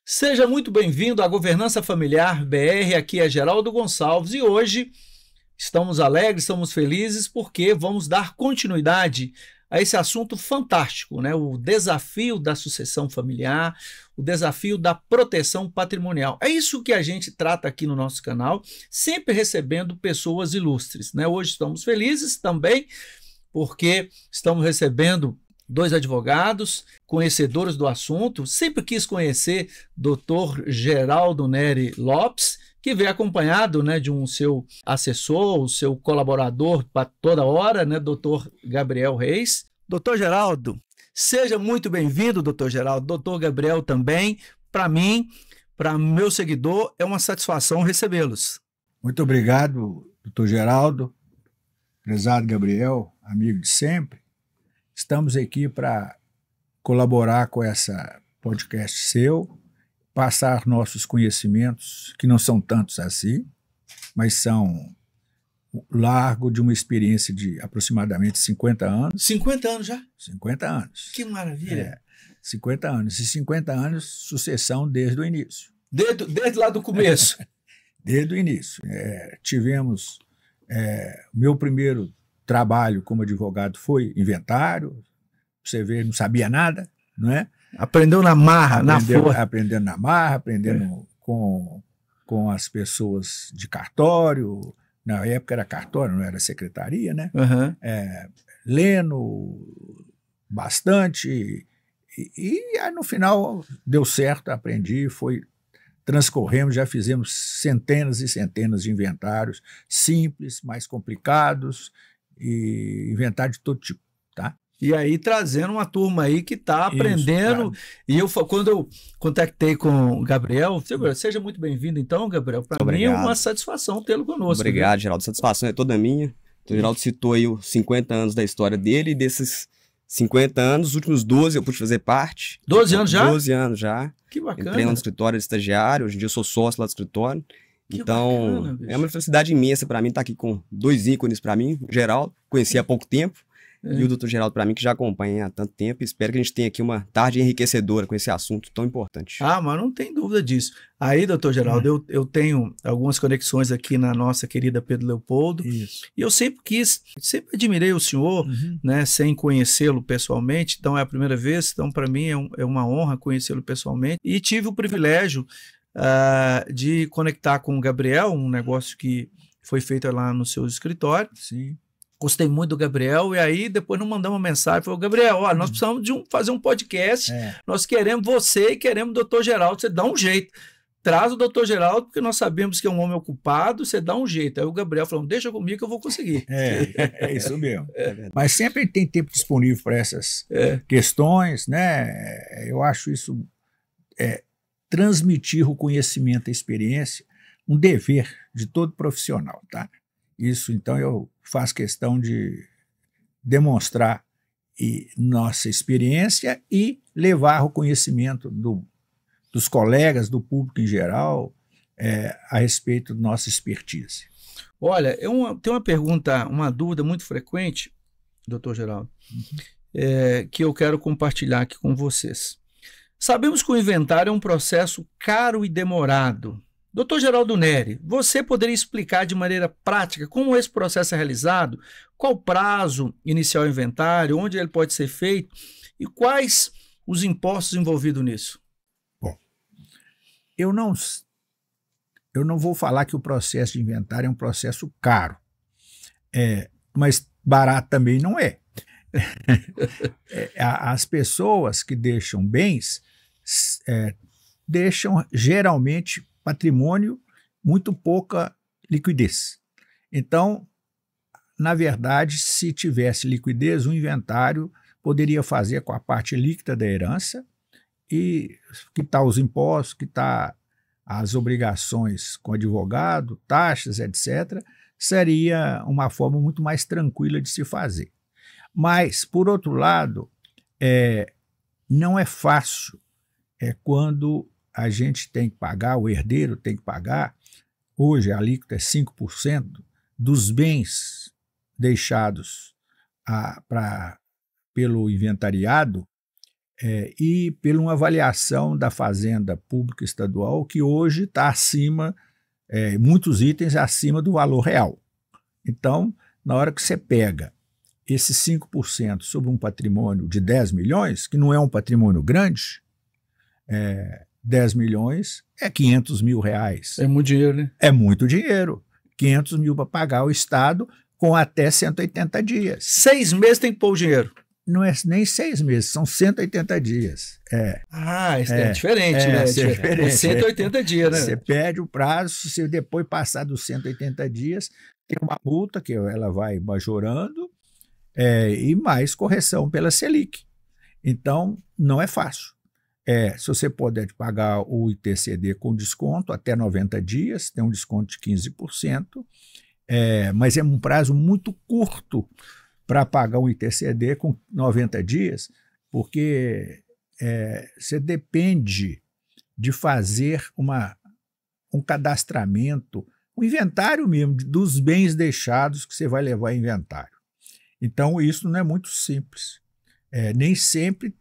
Seja muito bem-vindo à Governança Familiar BR, aqui é Geraldo Gonçalves e hoje estamos alegres, estamos felizes porque vamos dar continuidade a esse assunto fantástico, né? O desafio da sucessão familiar, o desafio da proteção patrimonial. É isso que a gente trata aqui no nosso canal, sempre recebendo pessoas ilustres, né? Hoje estamos felizes também porque estamos recebendo dois advogados, conhecedores do assunto. Sempre quis conhecer Dr. Geraldo Neri Lopes, que vem acompanhado, né, de um seu assessor, o seu colaborador para toda hora, né, Dr. Gabriel Reis. Dr. Geraldo, seja muito bem-vindo, Dr. Geraldo. Dr. Gabriel também. Para mim, para meu seguidor, é uma satisfação recebê-los. Muito obrigado, Dr. Geraldo, prezado Gabriel, amigo de sempre. Estamos aqui para colaborar com essa podcast seu, passar nossos conhecimentos, que não são tantos assim, mas são largo de uma experiência de aproximadamente 50 anos. 50 anos já? 50 anos. Que maravilha. 50 anos. E 50 anos, sucessão desde o início. Desde lá do começo? Desde o início. Tivemos... meu primeiro trabalho como advogado foi inventário. Você vê, não sabia nada, não é? Aprendeu na marra, na força. Aprendendo na marra, aprendendo com as pessoas de cartório. Na época era cartório, não era secretaria, né? Uhum. Lendo bastante. E aí, no final, deu certo, aprendi, transcorremos, já fizemos centenas e centenas de inventários simples, mais complicados, e inventário de todo tipo, tá? E aí trazendo uma turma aí que está aprendendo. Isso, claro. E quando eu contactei com o Gabriel, seja muito bem-vindo então, Gabriel. Para mim é uma satisfação tê-lo conosco. Obrigado, Geraldo. A satisfação é toda minha. O Geraldo citou aí os 50 anos da história dele, e desses 50 anos, os últimos 12 eu pude fazer parte. 12 anos já? 12 anos já. Que bacana. Entrei no escritório de estagiário, hoje em dia eu sou sócio lá do escritório. Que então, bacana, é uma felicidade imensa para mim estar aqui com dois ícones para mim. O Geraldo, conheci há pouco tempo, e o Dr. Geraldo para mim, que já acompanha há tanto tempo. Espero que a gente tenha aqui uma tarde enriquecedora com esse assunto tão importante. Ah, mas não tem dúvida disso. Aí, doutor Geraldo, eu tenho algumas conexões aqui na nossa querida Pedro Leopoldo. Isso. E eu sempre admirei o senhor, né, sem conhecê-lo pessoalmente. Então é a primeira vez, então para mim é uma honra conhecê-lo pessoalmente. E tive o privilégio de conectar com o Gabriel, um negócio que foi feito lá no seu escritório. Sim. Gostei muito do Gabriel, e aí depois não mandamos uma mensagem, falou, Gabriel, ó, nós precisamos fazer um podcast, nós queremos você e queremos o doutor Geraldo, você dá um jeito, traz o doutor Geraldo, porque nós sabemos que é um homem ocupado, você dá um jeito. Aí o Gabriel falou, deixa comigo que eu vou conseguir. É isso mesmo. Mas sempre tem tempo disponível para essas questões, né? Eu acho isso, transmitir o conhecimento e a experiência, um dever de todo profissional, tá? Isso, então, eu faço questão de demonstrar nossa experiência e levar o conhecimento dos colegas, do público em geral, a respeito da nossa expertise. Olha, tem uma pergunta, uma dúvida muito frequente, doutor Geraldo, que eu quero compartilhar aqui com vocês. Sabemos que o inventário é um processo caro e demorado. Doutor Geraldo Neri, você poderia explicar de maneira prática como esse processo é realizado? Qual o prazo inicial do inventário? Onde ele pode ser feito? E quais os impostos envolvidos nisso? Bom, eu não vou falar que o processo de inventário é um processo caro, mas barato também não é. As pessoas que deixam bens deixam geralmente patrimônio, muito pouca liquidez. Então, na verdade, se tivesse liquidez, o inventário poderia fazer com a parte líquida da herança e quitar os impostos, quitar as obrigações com advogado, taxas, etc. Seria uma forma muito mais tranquila de se fazer. Mas, por outro lado, não é fácil quando a gente tem que pagar, o herdeiro tem que pagar, hoje a alíquota é 5% dos bens deixados pelo inventariado, e pela uma avaliação da Fazenda Pública Estadual, que hoje está acima, muitos itens acima do valor real. Então, na hora que você pega esses 5% sobre um patrimônio de 10 milhões, que não é um patrimônio grande, 10 milhões é 500 mil reais. É muito dinheiro, né? É muito dinheiro. 500 mil para pagar o Estado com até 180 dias. 6 meses tem que pôr o dinheiro. Não é nem 6 meses, são 180 dias. Isso é diferente, né? É diferente. 180 dias, né? Você perde o prazo, se depois passar dos 180 dias, tem uma multa que ela vai majorando e mais correção pela Selic. Então, não é fácil. Se você puder pagar o ITCD com desconto até 90 dias, tem um desconto de 15%, mas é um prazo muito curto para pagar um ITCD com 90 dias, porque você depende de fazer um cadastramento, um inventário mesmo dos bens deixados que você vai levar em inventário. Então, isso não é muito simples. Nem sempre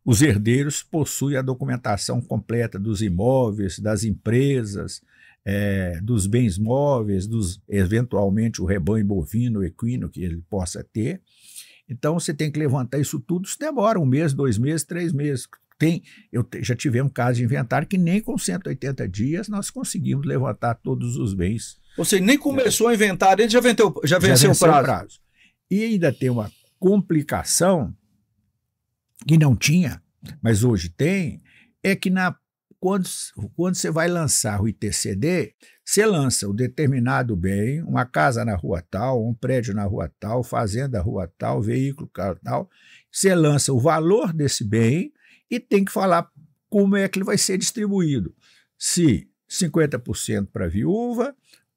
os herdeiros possuem a documentação completa dos imóveis, das empresas, dos bens móveis, eventualmente o rebanho bovino, equino que ele possa ter. Então, você tem que levantar isso tudo, isso demora 1 mês, 2 meses, 3 meses. Já tivemos casos de inventário que nem com 180 dias nós conseguimos levantar todos os bens. Ou seja, nem começou a inventário, ele já venceu o prazo. E ainda tem uma complicação que não tinha, mas hoje tem, é que quando você vai lançar o ITCD, você lança um determinado bem, uma casa na rua tal, um prédio na rua tal, fazenda na rua tal, veículo tal, você lança o valor desse bem e tem que falar como é que ele vai ser distribuído. Se 50% para a viúva,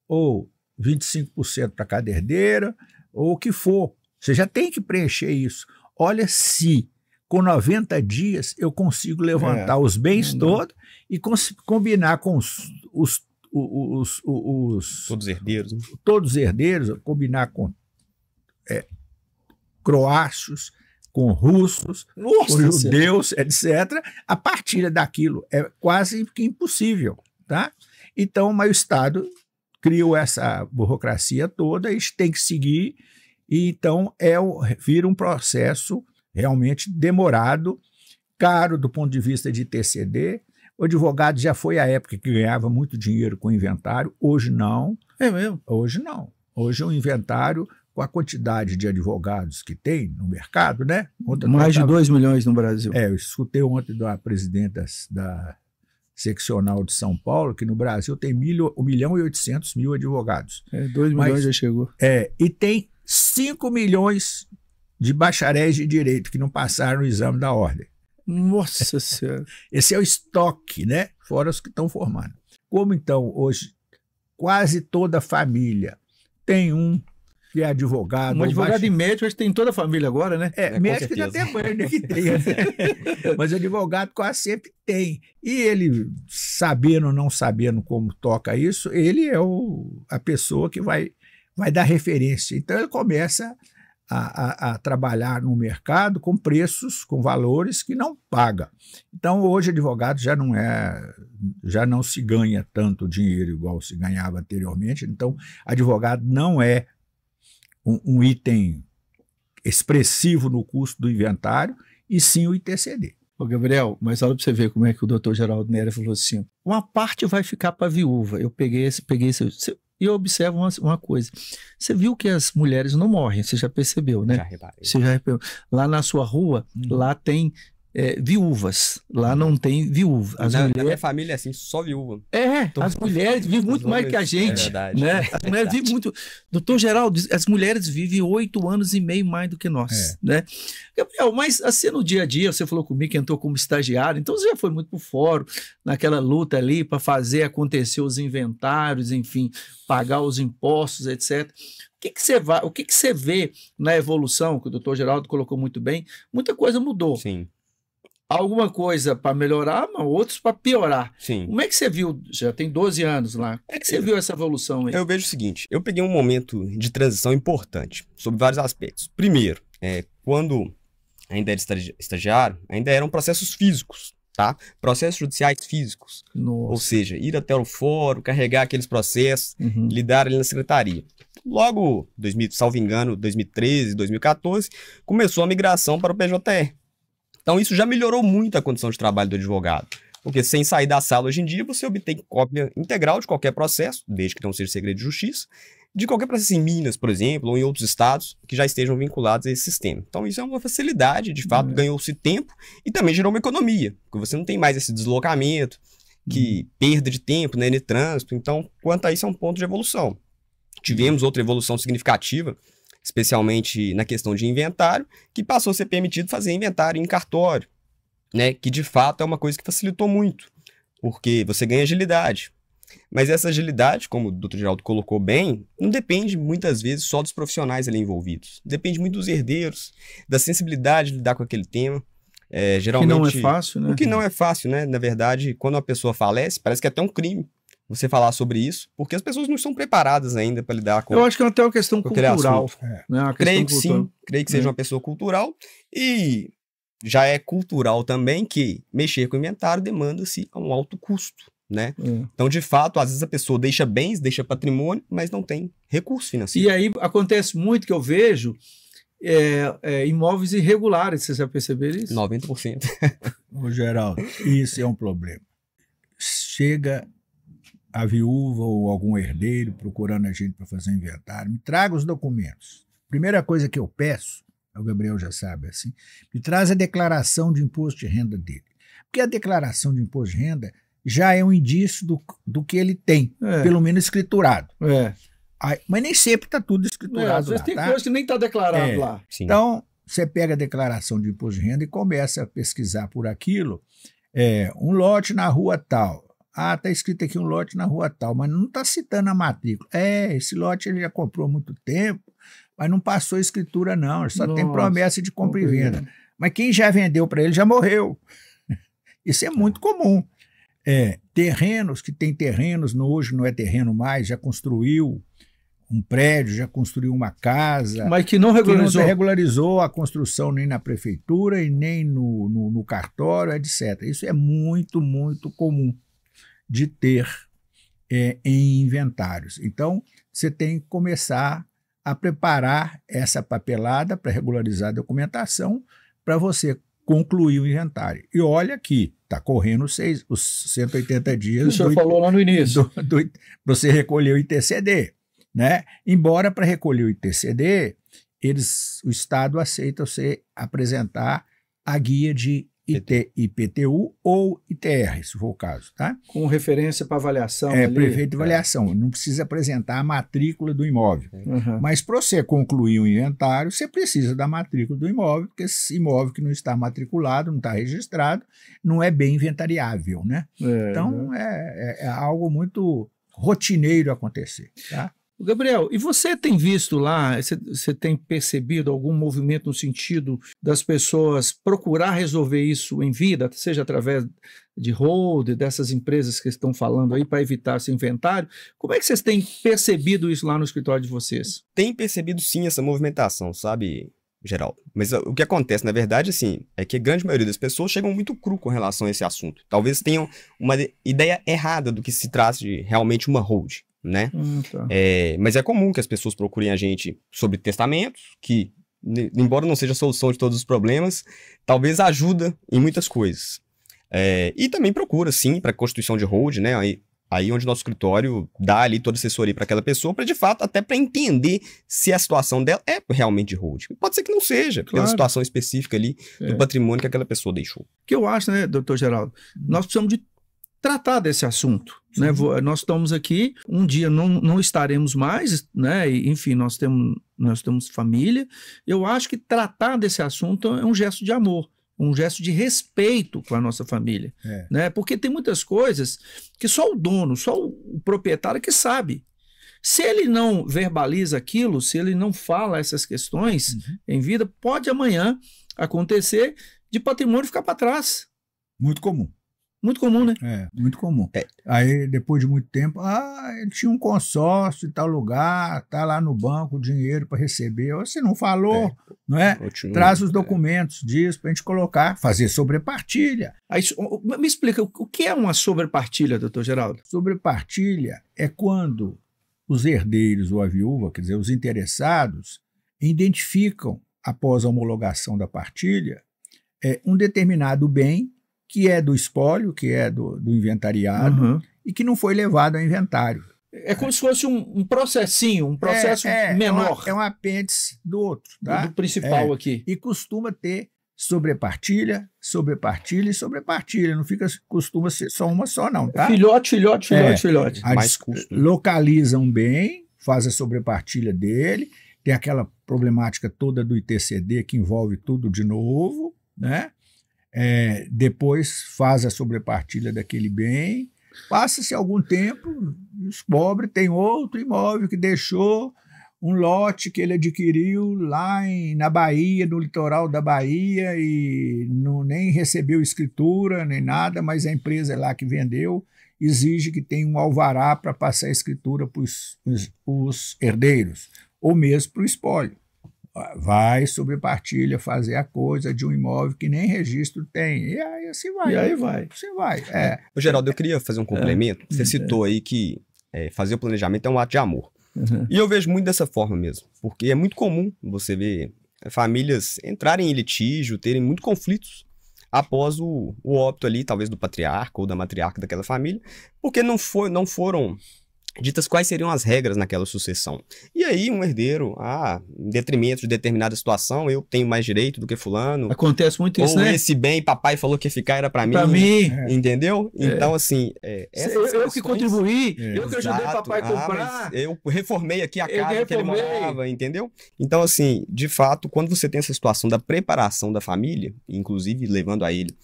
ou 25% para cada herdeira, ou o que for. Você já tem que preencher isso. Olha se com 90 dias eu consigo levantar os bens todos e combinar com todos os herdeiros. Né? Todos os herdeiros, combinar com croácios, com russos, com judeus, etc. A partilha daquilo é quase que impossível. Tá? Então, mas o Estado criou essa burocracia toda, eles têm que seguir, e então vira um processo realmente demorado, caro do ponto de vista de ITCD. O advogado já foi a época que ganhava muito dinheiro com inventário, hoje não. É mesmo? Hoje não. Hoje o inventário, com a quantidade de advogados que tem no mercado, né? Mais de 2 milhões no Brasil. Eu escutei ontem da presidente da seccional de São Paulo, que no Brasil tem 1.800.000 advogados. 2 milhões já chegou. E tem 5 milhões de bacharéis de direito que não passaram o exame da ordem. Nossa Senhora. Esse é o estoque, né? Fora os que estão formando. Como então hoje quase toda família tem um que é advogado. Um advogado e médico, acho que tem toda a família agora, né? Médico já tem mãe, né, que tem. Mas advogado quase sempre tem. E ele, sabendo ou não sabendo como toca isso, ele é a pessoa que vai dar referência. Então ele começa a trabalhar no mercado com preços, com valores que não paga. Então hoje advogado já não se ganha tanto dinheiro igual se ganhava anteriormente. Então advogado não é um item expressivo no custo do inventário, e sim o ITCD. Ô Gabriel, mas olha para você ver como é que o doutor Geraldo Nery falou assim, uma parte vai ficar para a viúva. Eu peguei esse e eu observo uma coisa. Você viu que as mulheres não morrem, você já percebeu, né? Já reparei. Você já reparou. Lá na sua rua, lá tem viúvas. Lá não tem viúva. Na minha família é assim, só viúva. As mulheres vivem muito mais que a gente. Verdade, né? As mulheres vivem muito. Doutor Geraldo, as mulheres vivem 8 anos e meio mais do que nós. Né? Gabriel, mas assim no dia a dia, você falou comigo que entrou como estagiário, então você já foi muito pro fórum, naquela luta ali para fazer acontecer os inventários, enfim, pagar os impostos, etc. O que você vê na evolução, que o doutor Geraldo colocou muito bem? Muita coisa mudou. Sim. Alguma coisa para melhorar, mas outros para piorar. Sim. Como é que você viu? Já tem 12 anos lá. Como é que você viu essa evolução aí? Eu vejo o seguinte, eu peguei um momento de transição importante, sobre vários aspectos. Primeiro, quando ainda era estagiário, ainda eram processos físicos, tá? Processos judiciais físicos. Nossa. Ou seja, ir até o fórum, carregar aqueles processos, lidar ali na secretaria. Logo, salvo engano, 2013, 2014, começou a migração para o PJR. Então isso já melhorou muito a condição de trabalho do advogado. Porque sem sair da sala hoje em dia, você obtém cópia integral de qualquer processo, desde que não seja segredo de justiça, de qualquer processo em Minas, por exemplo, ou em outros estados que já estejam vinculados a esse sistema. Então isso é uma facilidade, de fato, ganhou-se tempo e também gerou uma economia, porque você não tem mais esse deslocamento, perda de tempo, né, no trânsito. Então, quanto a isso, é um ponto de evolução. Tivemos outra evolução significativa, especialmente na questão de inventário, que passou a ser permitido fazer inventário em cartório, né? Que de fato é uma coisa que facilitou muito, porque você ganha agilidade. Mas essa agilidade, como o Dr. Geraldo colocou bem, não depende muitas vezes só dos profissionais ali envolvidos. Depende muito dos herdeiros, da sensibilidade de lidar com aquele tema. Geralmente, que não é fácil, né? O que não é fácil, né? Na verdade, quando uma pessoa falece, parece que é até um crime você falar sobre isso, porque as pessoas não estão preparadas ainda para lidar com. Eu acho que é até uma questão cultural. Né? Creio que sim, creio que seja uma pessoa cultural, e já é cultural também que mexer com inventário demanda-se a um alto custo, né? Então, de fato, às vezes a pessoa deixa bens, deixa patrimônio, mas não tem recurso financeiro. E aí acontece muito que eu vejo imóveis irregulares, vocês já perceberam isso? 90%. Ô, Geraldo, isso é um problema. Chega a viúva ou algum herdeiro procurando a gente para fazer inventário, me traga os documentos. Primeira coisa que eu peço, o Gabriel já sabe assim, me traz a declaração de imposto de renda dele. Porque a declaração de imposto de renda já é um indício do que ele tem, pelo menos escriturado. Mas nem sempre está tudo escriturado às vezes lá, tem tá? coisa que nem está declarado lá. Sim. Então, você pega a declaração de imposto de renda e começa a pesquisar por aquilo, um lote na rua tal. Ah, está escrito aqui um lote na rua tal, mas não está citando a matrícula. Esse lote ele já comprou há muito tempo, mas não passou a escritura não, ele só tem promessa de compra e venda. Mas quem já vendeu para ele já morreu. Isso é muito comum. Terrenos, que tem terrenos, hoje não é terreno mais, já construiu um prédio, já construiu uma casa. Mas que não regularizou. Que não regularizou a construção nem na prefeitura e nem no cartório, etc. Isso é muito, muito comum de ter em inventários. Então, você tem que começar a preparar essa papelada para regularizar a documentação para você concluir o inventário. E olha aqui, está correndo os 180 dias. O senhor falou lá no início. Você recolheu o ITCD, né? Embora para recolher o ITCD, o Estado aceita você apresentar a guia de IPTU ou ITR, se for o caso, tá? Com referência para avaliação. Prefeito de avaliação. Não precisa apresentar a matrícula do imóvel. Mas para você concluir o inventário, você precisa da matrícula do imóvel, porque esse imóvel que não está matriculado, não está registrado, não é bem inventariável, né? Então, é algo muito rotineiro acontecer, tá? Gabriel, e você tem visto lá, você tem percebido algum movimento no sentido das pessoas procurar resolver isso em vida, seja através de hold, dessas empresas que estão falando aí para evitar esse inventário? Como é que vocês têm percebido isso lá no escritório de vocês? Tem percebido sim essa movimentação, sabe, Geraldo? Mas o que acontece, na verdade, assim, é que a grande maioria das pessoas chegam muito cru com relação a esse assunto. Talvez tenham uma ideia errada do que se trata de realmente uma hold, né? Tá. Mas é comum que as pessoas procurem a gente sobre testamentos, que, embora não seja a solução de todos os problemas, talvez ajuda em muitas coisas. E também procura, sim, para constituição de hold, né? Aí onde nosso escritório dá ali toda a assessoria para aquela pessoa, para de fato, até para entender se a situação dela é realmente de hold. Pode ser que não seja, pela situação específica ali do patrimônio que aquela pessoa deixou. O que eu acho, né, doutor Geraldo, nós precisamos de tratar desse assunto, né? Nós estamos aqui, um dia não estaremos mais, né? E, enfim, nós temos família. Eu acho que tratar desse assunto é um gesto de amor, um gesto de respeito com a nossa família, né? Porque tem muitas coisas que só o dono, só o proprietário que sabe. Se ele não verbaliza aquilo, se ele não fala essas questões em vida, pode amanhã acontecer de patrimônio ficar para trás. Muito comum. Muito comum, né? Muito comum. Aí, depois de muito tempo, ele tinha um consórcio em tal lugar, tá lá no banco o dinheiro para receber. Você não falou, não é? Traz os documentos disso para a gente colocar, fazer sobrepartilha. Aí, me explica, o que é uma sobrepartilha, doutor Geraldo? Sobrepartilha é quando os herdeiros ou a viúva, quer dizer, os interessados, identificam, após a homologação da partilha, um determinado bem que é do espólio, que é do inventariado, e que não foi levado ao inventário. É como se fosse um processinho, um processo menor. É um apêndice do outro. Tá? Do principal aqui. E costuma ter sobrepartilha, sobrepartilha e sobrepartilha. Não costuma ser só uma só, não. Tá? Filhote. Mais custo. Localiza um bem, faz a sobrepartilha dele, tem aquela problemática toda do ITCD que envolve tudo de novo, né? Depois faz a sobrepartilha daquele bem, passa-se algum tempo, descobre, tem outro imóvel que deixou um lote que ele adquiriu lá na Bahia, no litoral da Bahia, e nem recebeu escritura, nem nada, mas a empresa lá que vendeu exige que tenha um alvará para passar a escritura para os herdeiros, ou mesmo para o espólio. Vai sobrepartilha fazer a coisa de um imóvel que nem registro tem. E aí assim vai. Assim vai. Geraldo, eu queria fazer um complemento. Você citou aí que fazer o planejamento é um ato de amor. E eu vejo muito dessa forma mesmo. Porque é muito comum você ver famílias entrarem em litígio, terem muitos conflitos após o óbito ali, talvez do patriarca ou da matriarca daquela família, porque não foram ditas quais seriam as regras naquela sucessão. E aí um herdeiro, em detrimento de determinada situação, eu tenho mais direito do que fulano. Acontece muito isso, né? Ou esse bem, papai falou que ia ficar, era pra mim. Entendeu? Então, assim... eu que contribuí, eu que ajudei papai a comprar. Eu reformei aqui a casa que ele morava, entendeu? Então, assim, de fato, quando você tem essa situação da preparação da família, inclusive levando a ele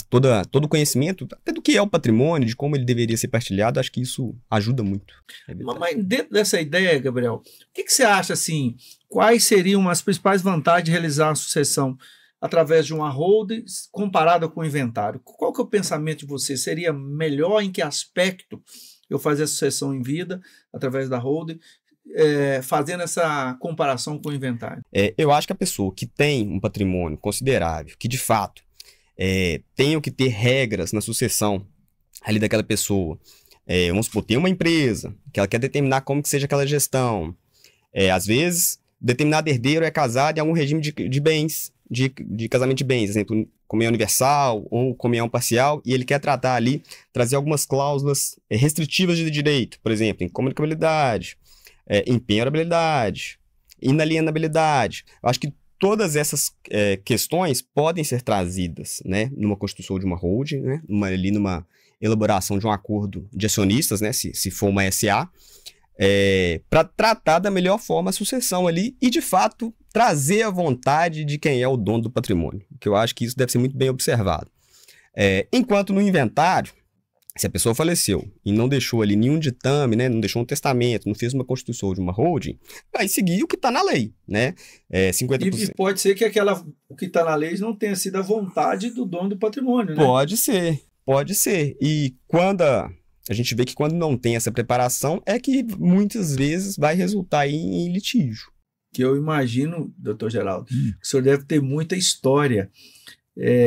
todo o conhecimento, até do que é o patrimônio, de como ele deveria ser partilhado, acho que isso ajuda muito. Mas dentro dessa ideia, Gabriel, o que você acha, assim, quais seriam as principais vantagens de realizar a sucessão através de uma holding comparada com o inventário? Qual que é o pensamento de você? Seria melhor em que aspecto eu fazer a sucessão em vida através da holding, fazendo essa comparação com o inventário? Eu acho que a pessoa que tem um patrimônio considerável, que de fato tenham que ter regras na sucessão ali daquela pessoa. Vamos supor, tem uma empresa que ela quer determinar como que seja aquela gestão. Às vezes, determinado herdeiro é casado em algum regime de bens, de casamento de bens, exemplo, comunhão universal ou comunhão parcial, e ele quer tratar ali, trazer algumas cláusulas restritivas de direito, por exemplo, incomunicabilidade, impenhorabilidade, inalienabilidade. Eu acho que todas essas questões podem ser trazidas, né, numa constituição de uma holding, né, numa elaboração de um acordo de acionistas, né, se for uma SA, para tratar da melhor forma a sucessão ali e, de fato, trazer a vontade de quem é o dono do patrimônio, que eu acho que isso deve ser muito bem observado. Enquanto no inventário, se a pessoa faleceu e não deixou ali nenhum ditame, né, não deixou um testamento, não fez uma constituição de uma holding, vai seguir o que está na lei, né? 50%. E pode ser que o que está na lei não tenha sido a vontade do dono do patrimônio, né? Pode ser. E quando a gente vê que quando não tem essa preparação, é que muitas vezes vai resultar em litígio. Que eu imagino, doutor Geraldo, que o senhor deve ter muita história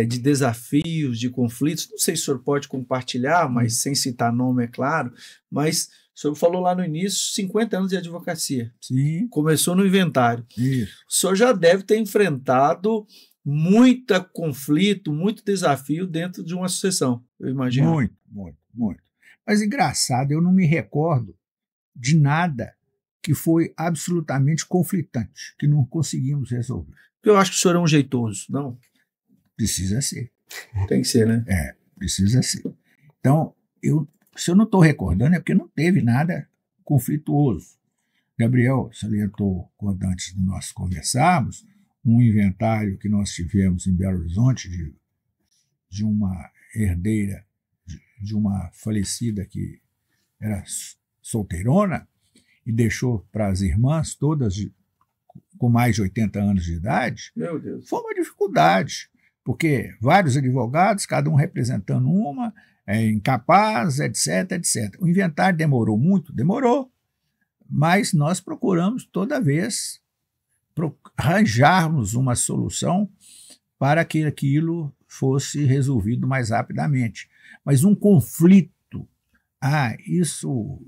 de desafios, de conflitos. Não sei se o senhor pode compartilhar, mas sem citar nome, é claro. Mas o senhor falou lá no início, 50 anos de advocacia. Sim. Começou no inventário. Isso. O senhor já deve ter enfrentado muito conflito, muito desafio dentro de uma sucessão, eu imagino. Muito. Mas engraçado, eu não me recordo de nada que foi absolutamente conflitante, que não conseguimos resolver. Eu acho que o senhor é um jeitoso, não? Precisa ser. Tem que ser, né? Precisa ser. Então, se eu não estou recordando, é porque não teve nada conflituoso. Gabriel salientou, quando antes de nós conversarmos, um inventário que nós tivemos em Belo Horizonte de uma herdeira, de uma falecida que era solteirona e deixou para as irmãs todas com mais de 80 anos de idade. Meu Deus. Foi uma dificuldade, porque vários advogados, cada um representando uma, incapaz, etc, etc. O inventário demorou muito? Demorou, mas nós procuramos toda vez arranjarmos uma solução para que aquilo fosse resolvido mais rapidamente. Mas um conflito, isso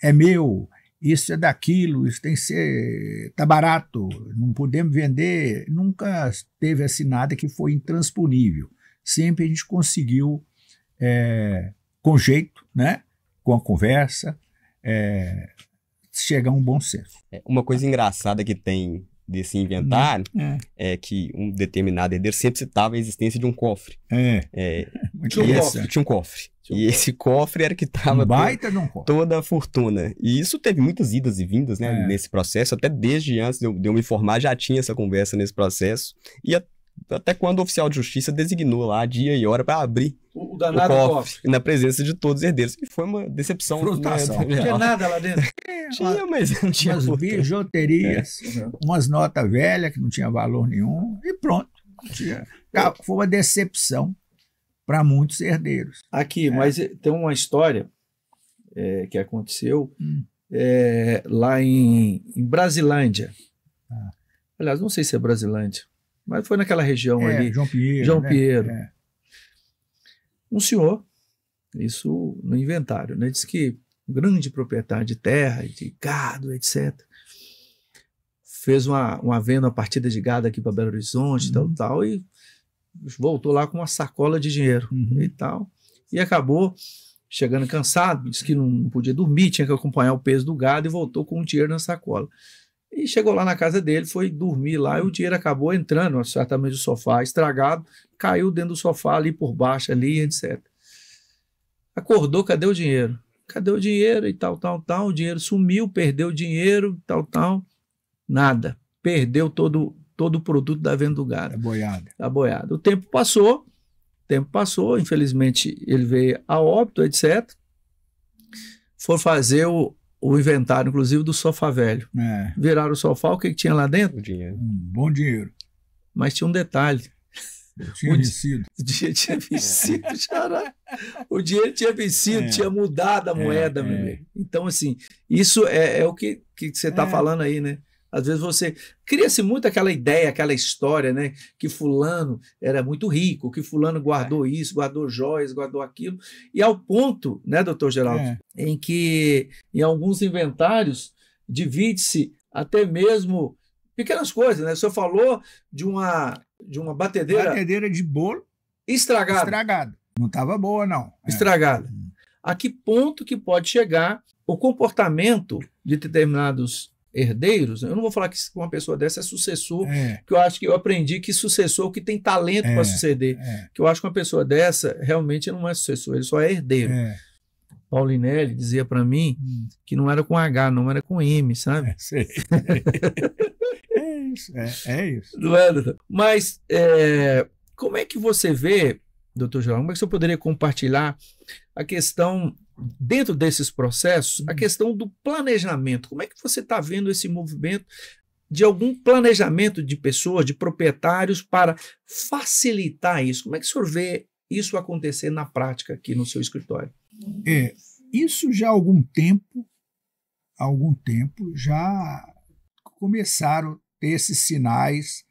é meu, isso é daquilo, isso tem que ser, está barato, não podemos vender, nunca teve assim nada que foi intransponível. Sempre a gente conseguiu, com jeito, né, com a conversa, chegar a um bom senso. Uma coisa engraçada que tem desse inventário é que um determinado herdeiro sempre citava a existência de um cofre. Tinha um cofre. E esse cofre era que estava toda a fortuna. E isso teve muitas idas e vindas, né, nesse processo. Até desde antes de eu me formar, já tinha essa conversa nesse processo. E até quando o oficial de justiça designou lá dia e hora para abrir o cofre na presença de todos os herdeiros. E foi uma decepção. Frustração. Não tinha nada lá dentro. Tinha, mas não tinha. Umas bijuterias, umas notas velhas que não tinha valor nenhum, e pronto. Foi uma decepção para muitos herdeiros. Aqui, mas tem uma história que aconteceu lá em Brasilândia. Aliás, não sei se é Brasilândia, mas foi naquela região ali. João Pinheiro. João Pinheiro. Um senhor, isso no inventário, né? Diz que um grande proprietário de terra, de gado, etc. Fez uma venda, uma partida de gado aqui para Belo Horizonte, tal, e voltou lá com uma sacola de dinheiro e tal. E acabou chegando cansado, disse que não podia dormir, tinha que acompanhar o peso do gado e voltou com o dinheiro na sacola. E chegou lá na casa dele, foi dormir lá e o dinheiro acabou entrando, certamente o sofá estragado, caiu dentro do sofá ali por baixo, ali, etc. Acordou, cadê o dinheiro? Cadê o dinheiro e tal, o dinheiro sumiu, perdeu o dinheiro, tal, nada. Perdeu todo o produto da venda do gado. A boiada. O tempo passou, infelizmente ele veio a óbito, etc. For fazer o inventário, inclusive, do sofá velho. Viraram o sofá, o que tinha lá dentro? O dinheiro. Bom dinheiro. Mas tinha um detalhe. Tinha vencido. O dinheiro tinha vencido, xará. O dinheiro tinha vencido, tinha mudado a moeda, meu amigo. Então, assim, isso é o que você está falando aí, né? Às vezes você cria-se muito aquela ideia, aquela história, né? Que fulano era muito rico, que fulano guardou isso, guardou joias, guardou aquilo. E ao ponto, né, doutor Geraldo, em que em alguns inventários divide-se até mesmo pequenas coisas, né? O senhor falou de uma batedeira... Batedeira de bolo estragada. Não estava boa, não. Estragada. A que ponto que pode chegar o comportamento de determinados herdeiros? Eu não vou falar que uma pessoa dessa é sucessor, que eu acho que eu aprendi que sucessor que tem talento para suceder. Que eu acho que uma pessoa dessa realmente não é sucessor, ele só é herdeiro. Paulinelli dizia para mim que não era com H, não era com M, sabe? Sei. É isso. Não é, doutor? Mas como é que você vê, doutor Geraldo, como é que você poderia compartilhar a questão, dentro desses processos, a questão do planejamento? Como é que você está vendo esse movimento de algum planejamento de pessoas, de proprietários, para facilitar isso? Como é que o senhor vê isso acontecer na prática aqui no seu escritório? Isso já há algum tempo já começaram a ter esses sinais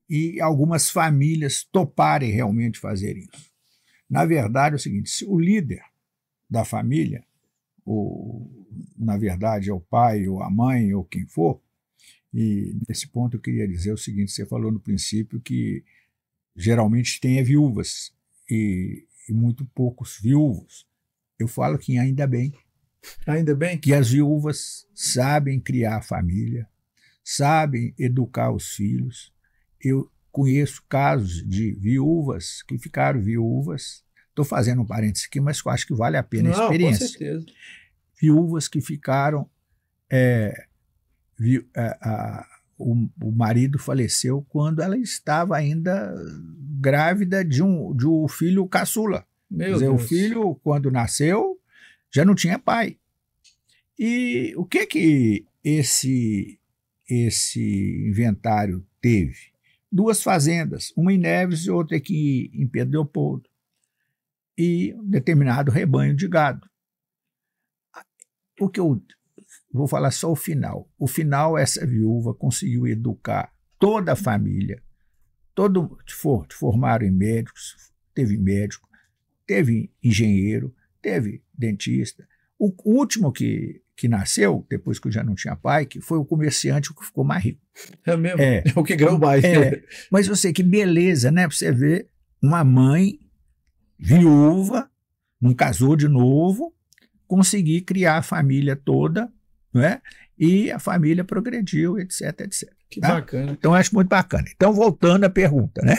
e algumas famílias toparem realmente fazer isso. Na verdade, é o seguinte, se o líder da família, na verdade é o pai ou a mãe ou quem for, e nesse ponto eu queria dizer o seguinte, você falou no princípio que geralmente tem viúvas e muito poucos viúvos. Eu falo que ainda bem que as viúvas sabem criar a família, sabem educar os filhos. Eu conheço casos de viúvas que ficaram viúvas. Estou fazendo um parênteses aqui, mas eu acho que vale a pena a experiência. Com certeza. Viúvas que ficaram... o marido faleceu quando ela estava ainda grávida de um filho caçula. Quer dizer, o filho, quando nasceu, já não tinha pai. E o que esse inventário teve? 2 fazendas, uma em Neves e outra aqui em Pedro Leopoldo. e um determinado rebanho de gado. O que eu vou falar só o final. O final, essa viúva conseguiu educar toda a família, formaram em médicos, teve médico, teve engenheiro, teve dentista. O último que nasceu, depois que eu já não tinha pai, que foi o comerciante que ficou mais rico. É mesmo? É o que ganhou mais. Mas você, que beleza, né? Para você ver uma mãe viúva, não casou de novo, conseguir criar a família toda, não é? E a família progrediu, etc, etc. Que bacana. Então, eu acho muito bacana. Então, voltando à pergunta, né?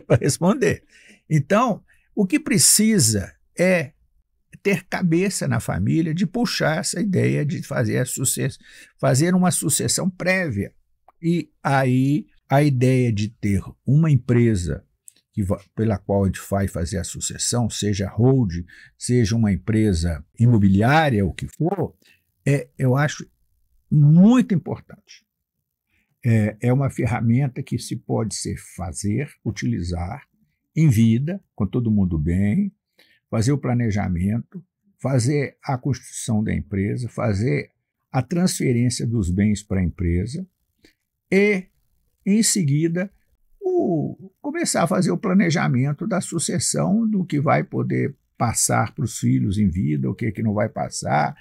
Para responder. Então, o que precisa é ter cabeça na família de puxar essa ideia de fazer uma sucessão prévia. E aí, a ideia de ter uma empresa pela qual a gente vai fazer a sucessão, seja hold, seja uma empresa imobiliária, o que for, eu acho muito importante. É uma ferramenta que se pode utilizar em vida, com todo mundo bem, fazer o planejamento, fazer a constituição da empresa, fazer a transferência dos bens para a empresa e, em seguida, começar a fazer o planejamento da sucessão, do que vai poder passar para os filhos em vida, o que não vai passar,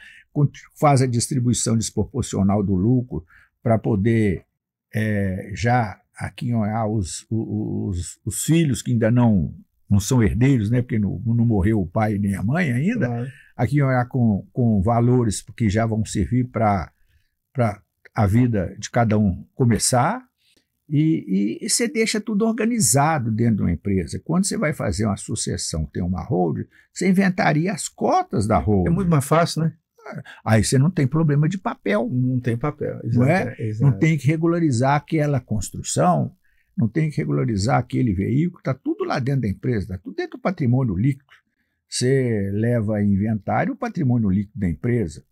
faz a distribuição desproporcional do lucro para poder já aquinhoar os filhos que ainda não são herdeiros, né, porque não morreu o pai nem a mãe ainda, claro. Aquinhoar com valores que já vão servir para a vida de cada um começar. E você deixa tudo organizado dentro de uma empresa. Quando você vai fazer uma sucessão, tem uma holding, você inventaria as cotas da holding. É muito mais fácil, né? Aí você não tem problema de papel. Não tem papel, exato, não é? Exato. Não tem que regularizar aquela construção, não tem que regularizar aquele veículo, está tudo lá dentro da empresa, está tudo dentro do patrimônio líquido. Você leva a inventário o patrimônio líquido da empresa.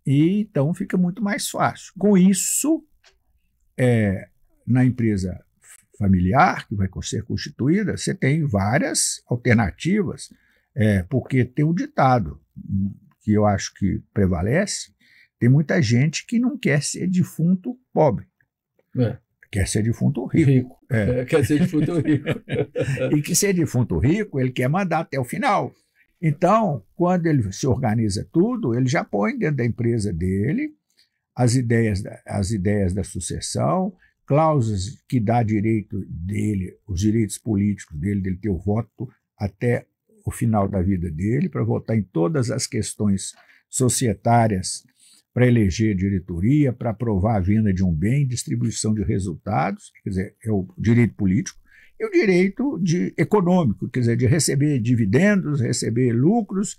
E então fica muito mais fácil. Com isso, na empresa familiar, que vai ser constituída, você tem várias alternativas, porque tem um ditado que eu acho que prevalece, tem muita gente que não quer ser defunto pobre, quer ser defunto rico. Quer ser defunto rico. E que ser defunto rico, ele quer mandar até o final. Então, quando ele se organiza tudo, ele já põe dentro da empresa dele as ideias da sucessão, cláusulas que dá direito dele, os direitos políticos dele ter o voto até o final da vida dele, para votar em todas as questões societárias, para eleger diretoria, para aprovar a venda de um bem, distribuição de resultados, quer dizer, é o direito político, e o direito econômico, quer dizer, de receber dividendos, receber lucros,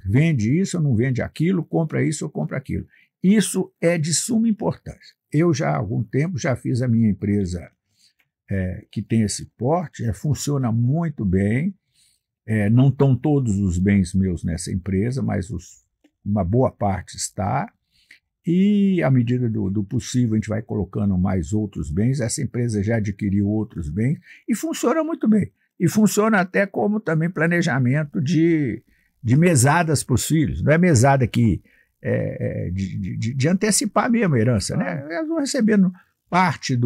vende isso ou não vende aquilo, compra isso ou compra aquilo. Isso é de suma importância. Eu já há algum tempo já fiz a minha empresa que tem esse porte, funciona muito bem, não estão todos os bens meus nessa empresa, mas uma boa parte está, e à medida do possível a gente vai colocando mais outros bens. Essa empresa já adquiriu outros bens e funciona muito bem. E funciona até como também planejamento de mesadas para os filhos, não é mesada que de antecipar mesmo a herança, né? Elas vão recebendo parte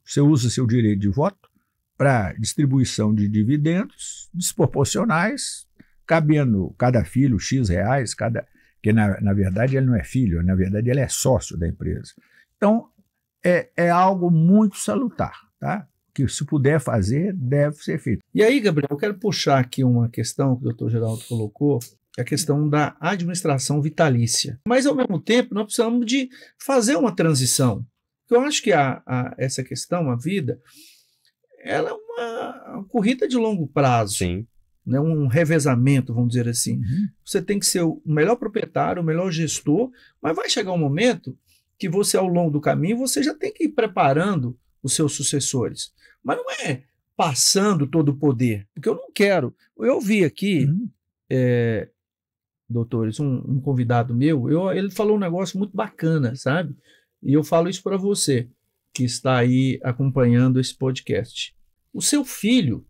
você usa seu direito de voto para distribuição de dividendos desproporcionais, cabendo cada filho X reais, que na verdade ele não é filho, na verdade ele é sócio da empresa. Então, é algo muito salutar, tá? Que se puder fazer, deve ser feito. E aí, Gabriel, eu quero puxar aqui uma questão que o doutor Geraldo colocou, a questão da administração vitalícia. Mas, ao mesmo tempo, nós precisamos de fazer uma transição. Eu acho que essa questão, a vida, ela é uma corrida de longo prazo. Sim. Né? Um revezamento, vamos dizer assim. Uhum. Você tem que ser o melhor proprietário, o melhor gestor, mas vai chegar um momento que você, ao longo do caminho, você já tem que ir preparando os seus sucessores. Mas não é passando todo o poder, porque eu não quero. Eu vi aqui... doutores, um convidado meu, ele falou um negócio muito bacana, sabe? E eu falo isso para você, que está aí acompanhando esse podcast. O seu filho,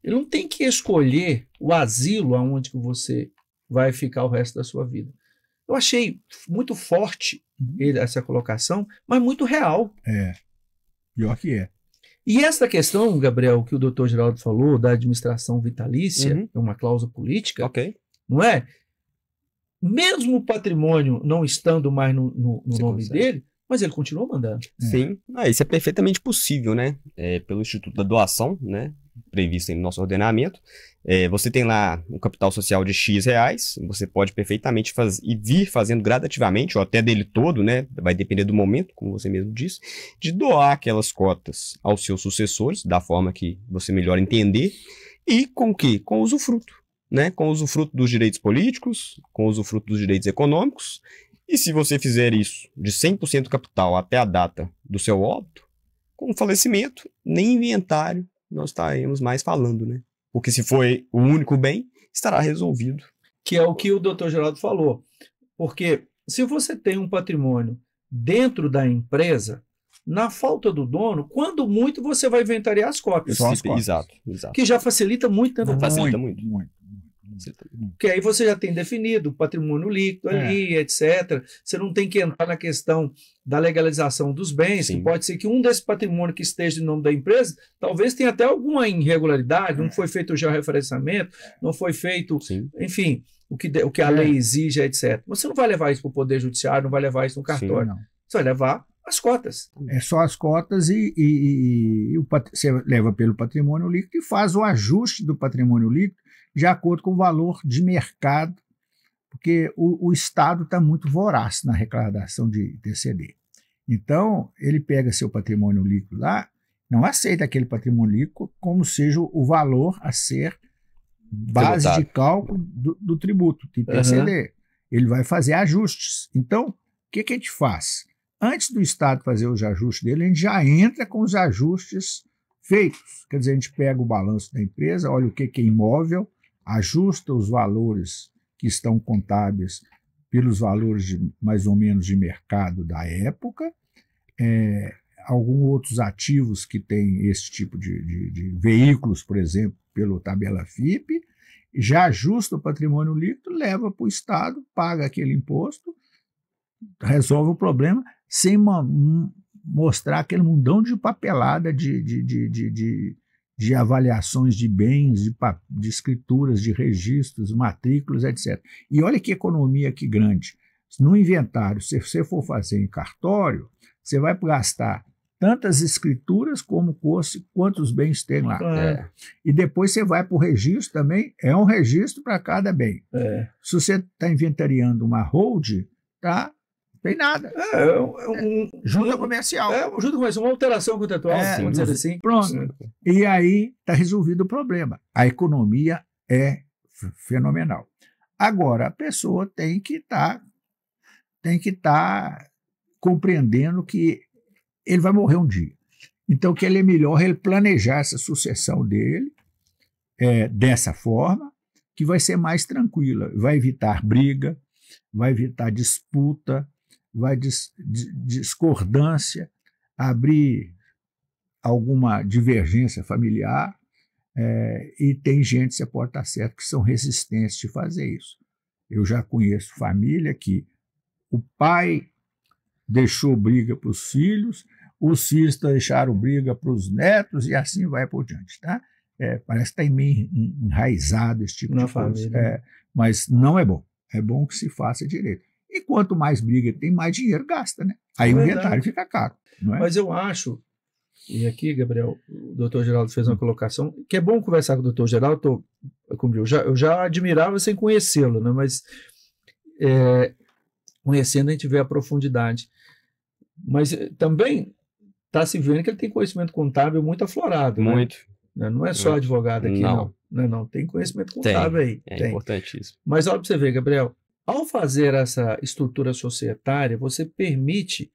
Ele não tem que escolher o asilo aonde que você vai ficar o resto da sua vida. Eu achei muito forte essa colocação, mas muito real. Pior que é. E essa questão, Gabriel, que o doutor Geraldo falou, da administração vitalícia, é uma cláusula política, não é? Mesmo o patrimônio não estando mais no nome dele, mas ele continua mandando. Sim, isso é perfeitamente possível, né? Pelo Instituto da Doação, né? Previsto em nosso ordenamento. Você tem lá um capital social de X reais, você pode perfeitamente vir fazendo gradativamente, ou até dele todo, né? Vai depender do momento, como você mesmo disse, de doar aquelas cotas aos seus sucessores, da forma que você melhor entender, e com o quê? Com usufruto, né? Com usufruto dos direitos políticos, com usufruto dos direitos econômicos, e se você fizer isso de 100% capital até a data do seu óbito, com o falecimento, nem inventário nós estaremos mais falando, né? Porque se foi o único bem, estará resolvido. Que é o que o doutor Geraldo falou. Porque se você tem um patrimônio dentro da empresa, na falta do dono, quando muito você vai inventariar as cópias. Só as cópias. Exato. Que já facilita muito. Né? Facilita muito. Porque aí você já tem definido o patrimônio líquido ali, etc. Você não tem que entrar na questão da legalização dos bens, que pode ser que um desses patrimônios que esteja em nome da empresa, talvez tenha até alguma irregularidade, não foi feito o georreferenciamento, não foi feito, enfim, o que a lei exige, etc. Você não vai levar isso para o Poder Judiciário, não vai levar isso no cartório. Você vai levar as cotas. É só as cotas você leva pelo patrimônio líquido e faz o ajuste do patrimônio líquido de acordo com o valor de mercado, porque o Estado está muito voraz na arrecadação de TCD. Então, ele pega seu patrimônio líquido lá, não aceita aquele patrimônio líquido como seja o valor a ser base de cálculo do tributo, de TCD. Ele vai fazer ajustes. Então, o que a gente faz? Antes do Estado fazer os ajustes dele, a gente já entra com os ajustes feitos. Quer dizer, a gente pega o balanço da empresa, olha o que é imóvel, ajusta os valores que estão contábeis pelos valores mais ou menos de mercado da época, alguns outros ativos que têm esse tipo de veículos, por exemplo, pelo tabela FIP, já ajusta o patrimônio líquido, leva para o Estado, paga aquele imposto, resolve o problema sem mostrar aquele mundão de papelada de avaliações de bens, de escrituras, de registros, matrículas, etc. E olha que economia que grande. No inventário, se você for fazer em cartório, você vai gastar tantas escrituras como quantos bens tem lá. E depois você vai para o registro também, é um registro para cada bem. Se você está inventariando uma hold, tem nada. Junta comercial. Junta comercial, uma alteração contratual, vamos dizer assim. Pronto. E aí está resolvido o problema. A economia é fenomenal. Agora, a pessoa tem que estar compreendendo que ele vai morrer um dia. Então, que ele é melhor ele planejar essa sucessão dele dessa forma, que vai ser mais tranquila, vai evitar briga, vai evitar disputa, vai discordância, abrir alguma divergência familiar, e tem gente, você pode estar certo, que são resistentes de fazer isso. Eu já conheço família que o pai deixou briga para os filhos, os filhos deixaram briga para os netos e assim vai por diante. Tá? Parece que está meio enraizado esse tipo de coisa. Mas não é bom. É bom que se faça direito. E quanto mais briga tem, mais dinheiro gasta, né? Aí o inventário fica caro. Não é? Mas eu acho, e aqui, Gabriel, o doutor Geraldo fez uma colocação, que é bom conversar com o doutor Geraldo, eu já admirava sem conhecê-lo, né? Mas conhecendo a gente vê a profundidade. Mas também está se vendo que ele tem conhecimento contábil muito aflorado. Muito. Né? Não é só advogado aqui, não. Tem conhecimento contábil aí. É importantíssimo. Mas olha para você ver, Gabriel, ao fazer essa estrutura societária, você permite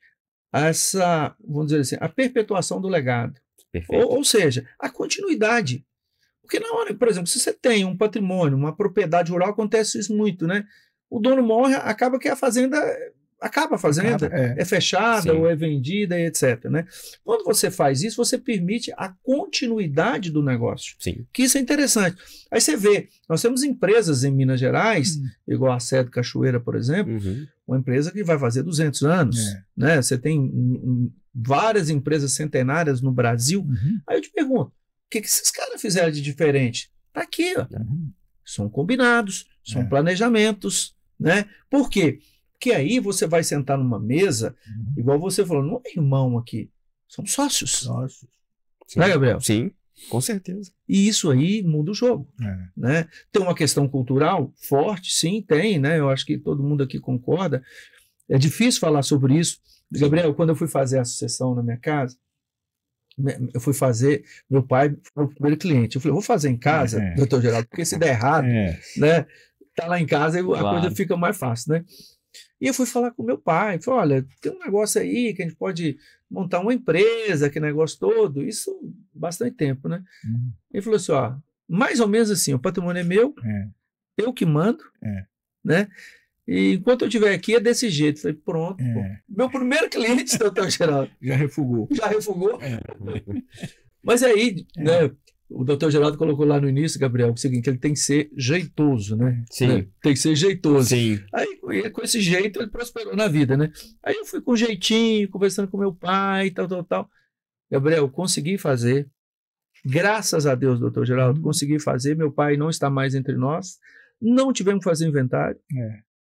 vamos dizer assim, a perpetuação do legado. Ou seja, a continuidade. Porque na hora, por exemplo, se você tem um patrimônio, uma propriedade rural, acontece isso muito, né? O dono morre, acaba que a fazenda acaba a fazenda, é fechada ou é vendida e etc. Né? Quando você faz isso, você permite a continuidade do negócio. Sim. Que isso é interessante. Aí você vê, nós temos empresas em Minas Gerais, igual a Cedo Cachoeira, por exemplo, uma empresa que vai fazer 200 anos. Né? Você tem várias empresas centenárias no Brasil. Aí eu te pergunto, o que esses caras fizeram de diferente? Está aqui, ó. São combinados, são planejamentos. Né? Por quê? Porque aí você vai sentar numa mesa, igual você falou, não é irmão aqui, são sócios. Né, Gabriel? Sim, com certeza. E isso aí muda o jogo. Né? Tem uma questão cultural forte, sim, tem, né? Eu acho que todo mundo aqui concorda. É difícil falar sobre isso. Gabriel, quando eu fui fazer a sucessão na minha casa, eu fui fazer, meu pai foi o primeiro cliente. Eu falei, vou fazer em casa, doutor Geraldo, porque se der errado, né? Tá lá em casa, a coisa fica mais fácil, né? E eu fui falar com meu pai, falei, olha, tem um negócio aí que a gente pode montar uma empresa, que negócio todo, isso bastante tempo, né? Ele falou assim, ó, mais ou menos assim, o patrimônio é meu, eu que mando, né? E enquanto eu estiver aqui é desse jeito. Eu falei, pronto, pô. Meu primeiro cliente, doutor Geraldo. Já refugou. Mas aí, né? O doutor Geraldo colocou lá no início, Gabriel, o seguinte, ele tem que ser jeitoso, né? Sim. Né? Tem que ser jeitoso. Sim. Aí, com esse jeito, ele prosperou na vida, né? Aí eu fui com jeitinho, conversando com meu pai, tal. Gabriel, consegui fazer. Graças a Deus, doutor Geraldo, consegui fazer. Meu pai não está mais entre nós. Não tivemos que fazer inventário.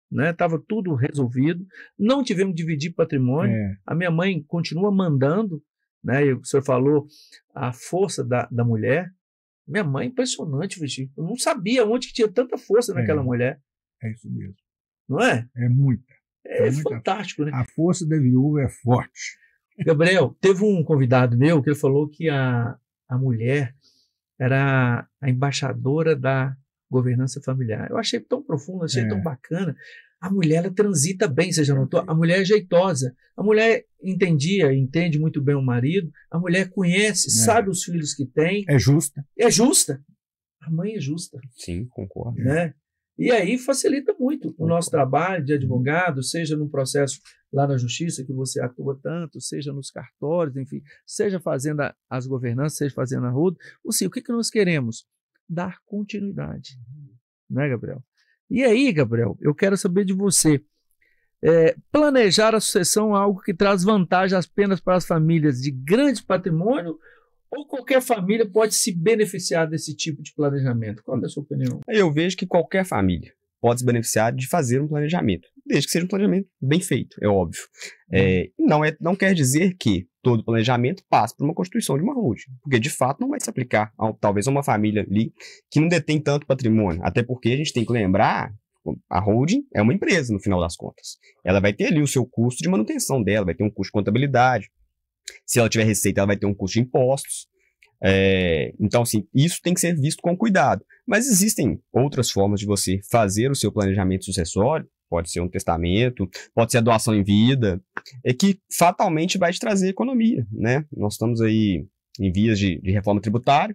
Né? Tava tudo resolvido. Não tivemos que dividir patrimônio. A minha mãe continua mandando. Né? E o senhor falou a força da mulher. Minha mãe é impressionante, Vichy. Eu não sabia onde que tinha tanta força naquela mulher. É isso mesmo. Não é? É muita. É fantástico, né? A força da viúva é forte. Gabriel, teve um convidado meu que ele falou que a mulher era a embaixadora da governança familiar. Eu achei tão profundo, achei tão bacana. A mulher, ela transita bem, você já notou? A mulher é jeitosa. A mulher entende muito bem o marido. A mulher conhece, sabe os filhos que tem. É justa. É justa. A mãe é justa. Sim, concordo. Né? E aí facilita muito o nosso trabalho de advogado, seja no processo lá na justiça, que você atua tanto, seja nos cartórios, enfim, seja fazendo as governanças, seja fazendo a RUD. Ou seja, o que nós queremos? Dar continuidade. Né, Gabriel? E aí, Gabriel, eu quero saber de você. Planejar a sucessão é algo que traz vantagem apenas para as famílias de grande patrimônio ou qualquer família pode se beneficiar desse tipo de planejamento? Qual é a sua opinião? Eu vejo que qualquer família pode se beneficiar de fazer um planejamento, desde que seja um planejamento bem feito, é óbvio. Não quer dizer que todo planejamento passe por uma constituição de uma holding, porque de fato não vai se aplicar talvez a uma família ali que não detém tanto patrimônio, até porque a gente tem que lembrar, a holding é uma empresa no final das contas, ela vai ter ali o seu custo de manutenção dela, vai ter um custo de contabilidade, se ela tiver receita ela vai ter um custo de impostos, então assim, isso tem que ser visto com cuidado, mas existem outras formas de você fazer o seu planejamento sucessório. Pode ser um testamento, pode ser a doação em vida, que fatalmente vai te trazer economia, né? Nós estamos aí em vias de reforma tributária,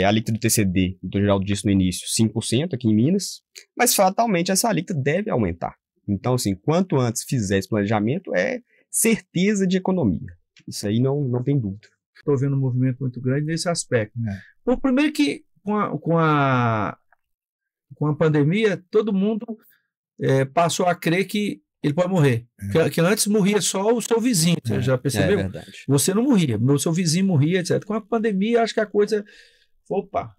a alíquota do TCD, o doutor Geraldo disse no início, 5% aqui em Minas, mas fatalmente essa alíquota deve aumentar. Então, assim, quanto antes fizer esse planejamento, é certeza de economia. Isso aí não tem dúvida. Estou vendo um movimento muito grande nesse aspecto. Bom, primeiro que com a pandemia, todo mundo passou a crer que ele pode morrer. Que antes morria só o seu vizinho, você já percebeu? É verdade. Você não morria, o seu vizinho morria, etc. Com a pandemia, acho que a coisa... Opa!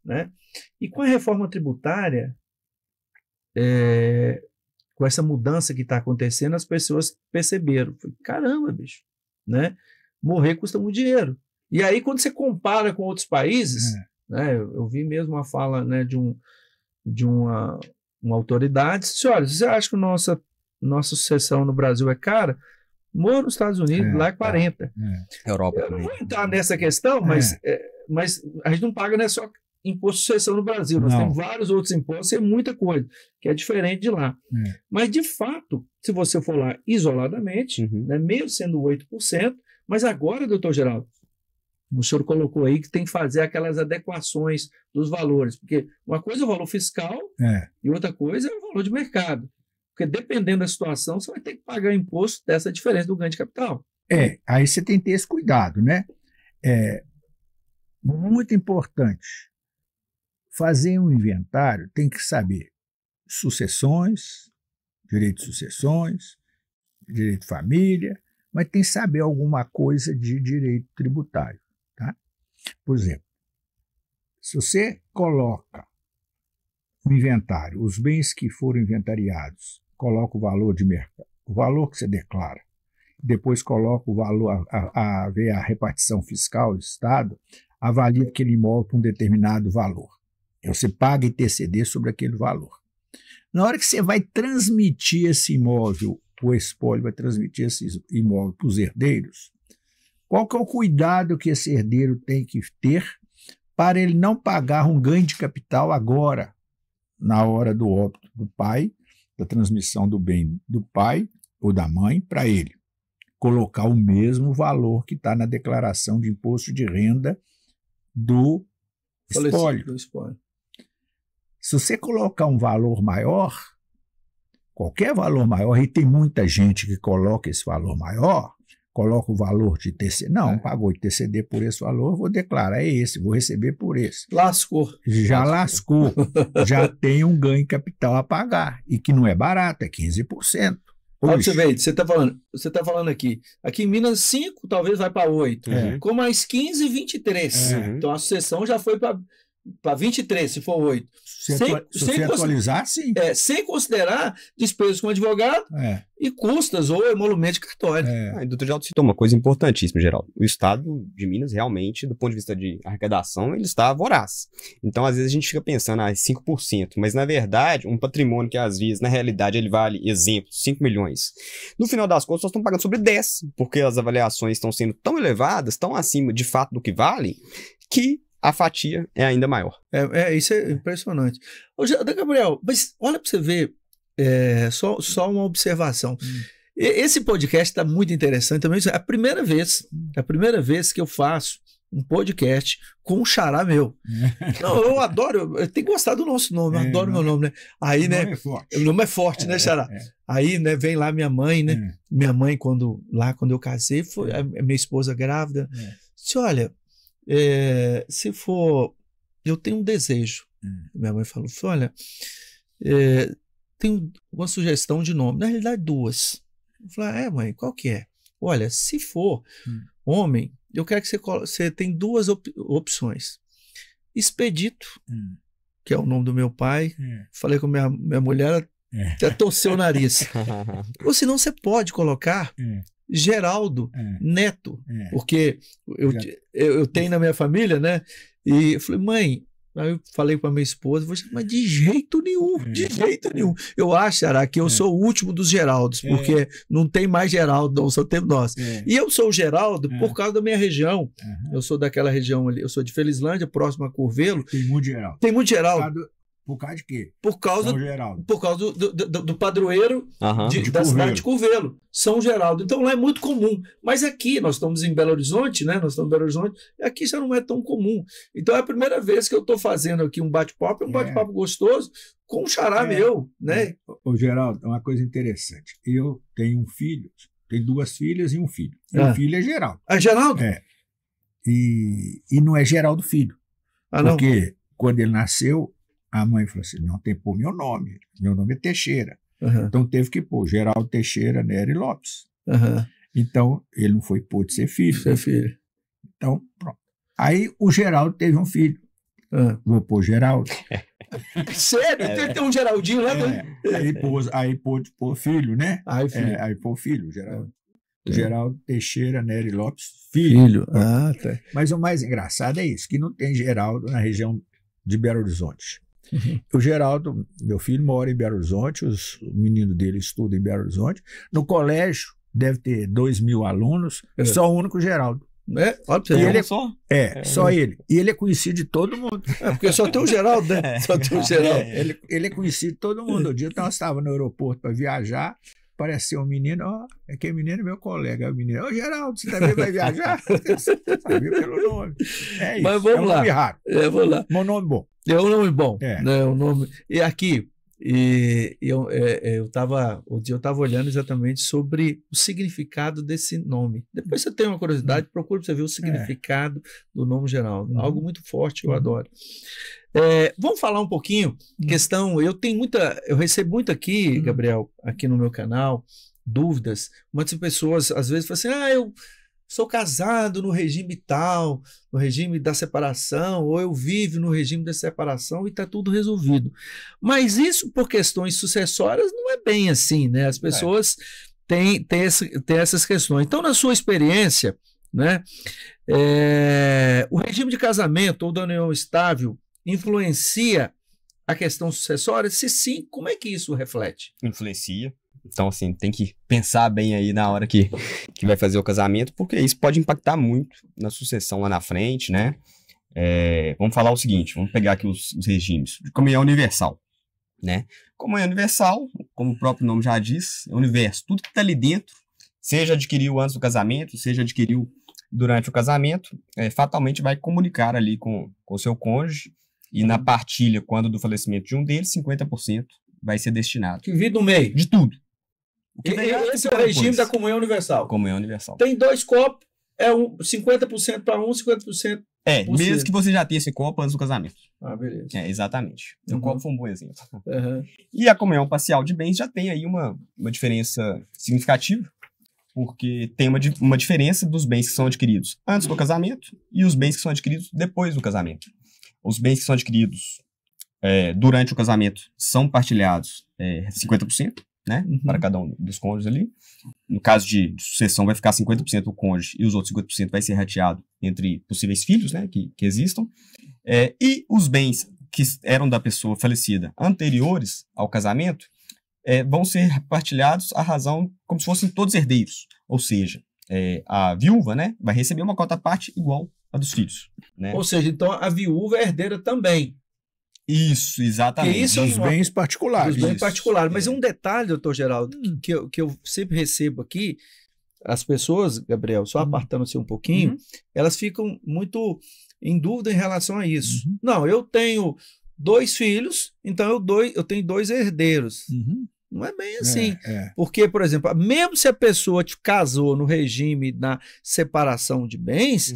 Né? E com a reforma tributária, com essa mudança que está acontecendo, as pessoas perceberam. Caramba, bicho! Né? Morrer custa muito dinheiro. E aí, quando você compara com outros países, né, eu vi mesmo uma fala, né, de uma autoridade, disse, olha, você acha que nossa sucessão no Brasil é cara? Morra nos Estados Unidos, lá é 40. Europa eu não vou entrar nessa questão, mas a gente não paga, né, só imposto de sucessão no Brasil. Nós temos vários outros impostos e muita coisa, que é diferente de lá. Mas, de fato, se você for lá isoladamente, né, mesmo sendo 8%, mas agora, doutor Geraldo, o senhor colocou aí que tem que fazer aquelas adequações dos valores, porque uma coisa é o valor fiscal e outra coisa é o valor de mercado. Porque dependendo da situação, você vai ter que pagar imposto dessa diferença do ganho de capital. Aí você tem que ter esse cuidado, né? É muito importante. Fazer um inventário tem que saber sucessões, direito de sucessões, direito de família, mas tem que saber alguma coisa de direito tributário, tá? Por exemplo, se você coloca no inventário os bens que foram inventariados, coloca o valor de mercado, o valor que você declara, depois coloca o valor, ver a repartição fiscal do Estado, avalia aquele imóvel com um determinado valor. Você paga ITCD sobre aquele valor. Na hora que você vai transmitir esse imóvel, o espólio vai transmitir esse imóvel para os herdeiros, qual que é o cuidado que esse herdeiro tem que ter para ele não pagar um ganho de capital agora, na hora do óbito do pai, da transmissão do bem do pai ou da mãe para ele? Colocar o mesmo valor que está na declaração de imposto de renda do espólio. Se você colocar um valor maior, qualquer valor maior, e tem muita gente que coloca esse valor maior, coloca o valor de ITCD. Não, pagou ITCD por esse valor, vou declarar esse, vou receber por esse. Lascou. Já lascou. Já tem um ganho de capital a pagar, e que não é barato, é 15%. Olha, você está falando aqui em Minas 5, talvez vai para 8, com mais 15, 23. Então a sucessão já foi para 23, se for 8. Se você atualizar, sim. Sem considerar despesas com advogado e custas ou emolumento de cartório. O doutor Geraldo citou uma coisa importantíssima, Geraldo. O Estado de Minas, realmente, do ponto de vista de arrecadação, ele está voraz. Então, às vezes, a gente fica pensando, 5%, mas, na verdade, um patrimônio que, às vezes, na realidade, ele vale, exemplo, 5 milhões. No final das contas, nós estamos pagando sobre 10, porque as avaliações estão sendo tão elevadas, tão acima, de fato, do que vale, que a fatia é ainda maior. Isso é impressionante. Gabriel, mas olha para você ver, só uma observação. Esse podcast está muito interessante também. É a primeira vez que eu faço um podcast com um xará meu. Não, eu adoro, eu tenho gostado do nosso nome, eu adoro meu nome, né? Aí, né? O nome é forte, né, xará? Aí, né, vem lá minha mãe, né? Minha mãe, quando eu casei, foi a minha esposa grávida. Disse, olha, se for, eu tenho um desejo. Minha mãe falou, olha, tem uma sugestão de nome, na realidade 2. Eu falei, mãe, qual que é? Olha, se for homem, eu quero que você tem 2 opções. Expedito, que é o nome do meu pai. Falei com minha mulher, ela até torceu o nariz. Ou senão você pode colocar Geraldo Neto, porque eu tenho na minha família, né? E eu falei, mãe, aí eu falei com a minha esposa, mas de jeito nenhum, de jeito nenhum. Eu acho, Xará, que eu sou o último dos Geraldos, porque não tem mais Geraldo, não, só temos nós. E eu sou o Geraldo por causa da minha região. Eu sou daquela região ali, eu sou de Felislândia, próximo a Curvelo. Tem muito Geraldo. Tem muito Geraldo. Por causa de quê? Por causa do padroeiro da cidade de Curvelo, São Geraldo. Então lá é muito comum. Mas aqui, nós estamos em Belo Horizonte, né? Aqui já não é tão comum. Então é a primeira vez que eu estou fazendo aqui um bate-papo, bate-papo gostoso, com um xará meu, né? Ô, Geraldo, é uma coisa interessante. Eu tenho um filho, tenho 2 filhas e um filho. Meu filho é Geraldo. É Geraldo? E não é Geraldo Filho. Porque quando ele nasceu, a mãe falou assim, não, tem que pôr meu nome é Teixeira. Então teve que pôr Geraldo Teixeira Nery Lopes. Então ele não foi pôr de ser filho. Então, pronto. Aí o Geraldo teve um filho. Vou pôr Geraldo. Sério? Tem um Geraldinho lá? Aí pôs filho, né? Aí pôs filho, Geraldo. Geraldo Teixeira Nery Lopes, filho. Tá. Mas o mais engraçado é isso, que não tem Geraldo na região de Belo Horizonte. O Geraldo, meu filho, mora em Belo Horizonte, o menino dele estuda em Belo Horizonte. No colégio, deve ter 2.000 alunos, só o único Geraldo. Só ele. E ele é conhecido de todo mundo. Porque só tem o Geraldo, né? Só tem o Geraldo. Ele é conhecido de todo mundo. O dia que nós estávamos no aeroporto para viajar, apareceu um menino, aquele menino é meu colega. O menino, Geraldo, você também vai viajar? Você sabia pelo nome. É isso. Mas vamos lá. Nome raro. Vamos lá. Um nome bom. É um nome bom. Né? Um nome... E aqui, E outro dia eu estava olhando exatamente sobre o significado desse nome. Depois você tem uma curiosidade, procura para você ver o significado do nome Geraldo. Algo muito forte, eu adoro. Vamos falar um pouquinho, questão, eu recebo muito aqui, Gabriel, aqui no meu canal, dúvidas. Muitas pessoas às vezes falam assim, eu sou casado no regime tal, no regime da separação, ou eu vivo no regime da separação e está tudo resolvido. Mas isso, por questões sucessórias, não é bem assim, né? As pessoas têm essas questões. Então, na sua experiência, né, o regime de casamento ou da união estável influencia a questão sucessória? Se sim, como é que isso reflete? Influencia. Então, assim, tem que pensar bem aí na hora que vai fazer o casamento, porque isso pode impactar muito na sucessão lá na frente, né? Vamos falar o seguinte, vamos pegar aqui os regimes de comunhão universal, né? Comunhão universal, como o próprio nome já diz, é o universo. Tudo que está ali dentro, seja adquiriu antes do casamento, seja adquiriu durante o casamento, fatalmente vai comunicar ali com o seu cônjuge, e na partilha, quando do falecimento de um deles, 50% vai ser destinado. Que vive no meio. De tudo. Esse é o regime da comunhão universal. Comunhão universal. Tem 2 copos, 50% para um, 50%. Mesmo que você já tenha esse copo antes do casamento. Ah, beleza. Exatamente. O copo foi um bom exemplo. Uhum. E a comunhão parcial de bens já tem aí uma diferença significativa, porque tem uma diferença dos bens que são adquiridos antes do casamento e os bens que são adquiridos depois do casamento. Os bens que são adquiridos durante o casamento são partilhados 50%. Né? Para cada um dos cônjuges ali. No caso de sucessão, vai ficar 50% o cônjuge e os outros 50% vai ser rateado entre possíveis filhos, né, que existam. E os bens que eram da pessoa falecida anteriores ao casamento vão ser partilhados à razão como se fossem todos herdeiros. Ou seja, a viúva, né, vai receber uma cota-parte igual à dos filhos. Né? Ou seja, então a viúva é herdeira também. Isso, exatamente. Isso dos bens particulares. Dos bens particulares. Mas um detalhe, doutor Geraldo, que eu sempre recebo aqui, as pessoas, Gabriel, só apartando-se um pouquinho, elas ficam muito em dúvida em relação a isso. Não, eu tenho 2 filhos, então eu tenho 2 herdeiros. Não é bem assim. Porque, por exemplo, mesmo se a pessoa te casou no regime da separação de bens,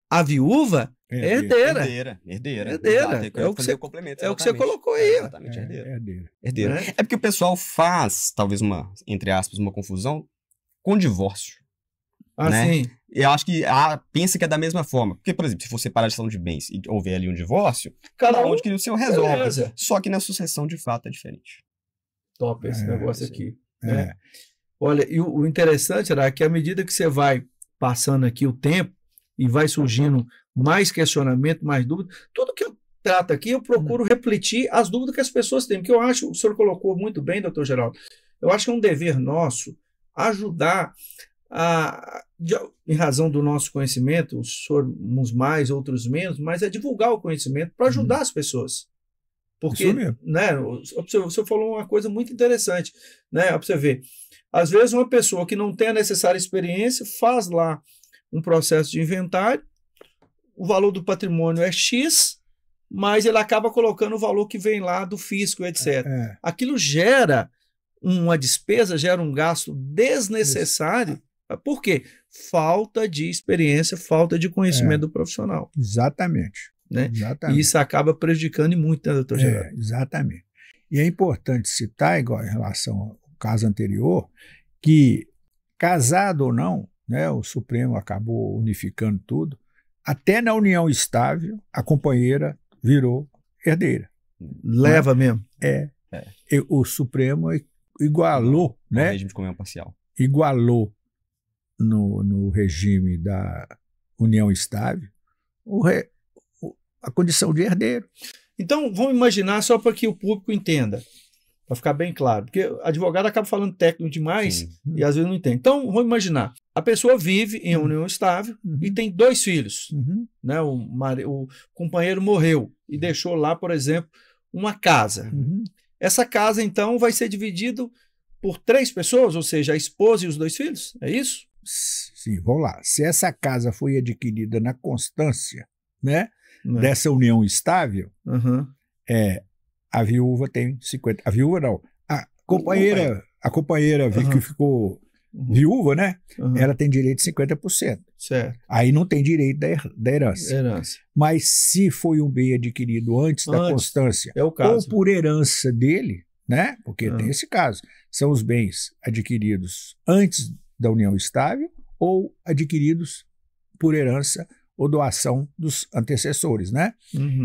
a viúva é herdeira. É o que você colocou aí. Exatamente, herdeira. É porque o pessoal faz, talvez entre aspas, uma confusão com divórcio. Né? Sim. Eu acho que pensa que é da mesma forma. Porque, por exemplo, se for separação de bens e houver ali um divórcio, cada um adquiriu o seu resolve. Beleza. Só que na sucessão, de fato, é diferente. Top esse negócio aqui. Né? Olha, e o interessante era que à medida que você vai passando aqui o tempo e vai surgindo mais questionamento, mais dúvida, tudo que eu trato aqui eu procuro refletir as dúvidas que as pessoas têm, porque eu acho, o senhor colocou muito bem, doutor Geraldo, eu acho que é um dever nosso ajudar em razão do nosso conhecimento, uns mais, outros menos, mas é divulgar o conhecimento para ajudar as pessoas. Porque, né, o senhor falou uma coisa muito interessante, né, para você ver, às vezes uma pessoa que não tem a necessária experiência faz lá um processo de inventário, o valor do patrimônio é X, mas ele acaba colocando o valor que vem lá do fisco, etc. Aquilo gera uma despesa, gera um gasto desnecessário. Por quê? Falta de experiência, falta de conhecimento do profissional. Exatamente. Né? Exatamente. E isso acaba prejudicando muito, né, doutor Geraldo? Exatamente. E é importante citar, igual em relação ao caso anterior, que casado ou não, né, o Supremo acabou unificando tudo, até na união estável, a companheira virou herdeira. Leva mesmo. O Supremo igualou, né? Regime de comunhão parcial. Igualou no regime da união estável a condição de herdeiro. Então, vamos imaginar, só para que o público entenda, para ficar bem claro, porque advogado acaba falando técnico demais e às vezes não entende. Então, vamos imaginar, a pessoa vive em união estável e tem 2 filhos. Né? O companheiro morreu e deixou lá, por exemplo, uma casa. Essa casa, então, vai ser dividida por 3 pessoas, ou seja, a esposa e os 2 filhos? É isso? Sim, vamos lá. Se essa casa foi adquirida na constância, né, dessa união estável, a viúva tem 50%. A viúva não. A companheira que ficou viúva, né? Ela tem direito de 50%. Certo. Aí não tem direito da herança. Mas se foi um bem adquirido antes da constância, é o caso, ou por herança dele, né? Porque tem esse caso. São os bens adquiridos antes da união estável ou adquiridos por herança ou doação dos antecessores, né?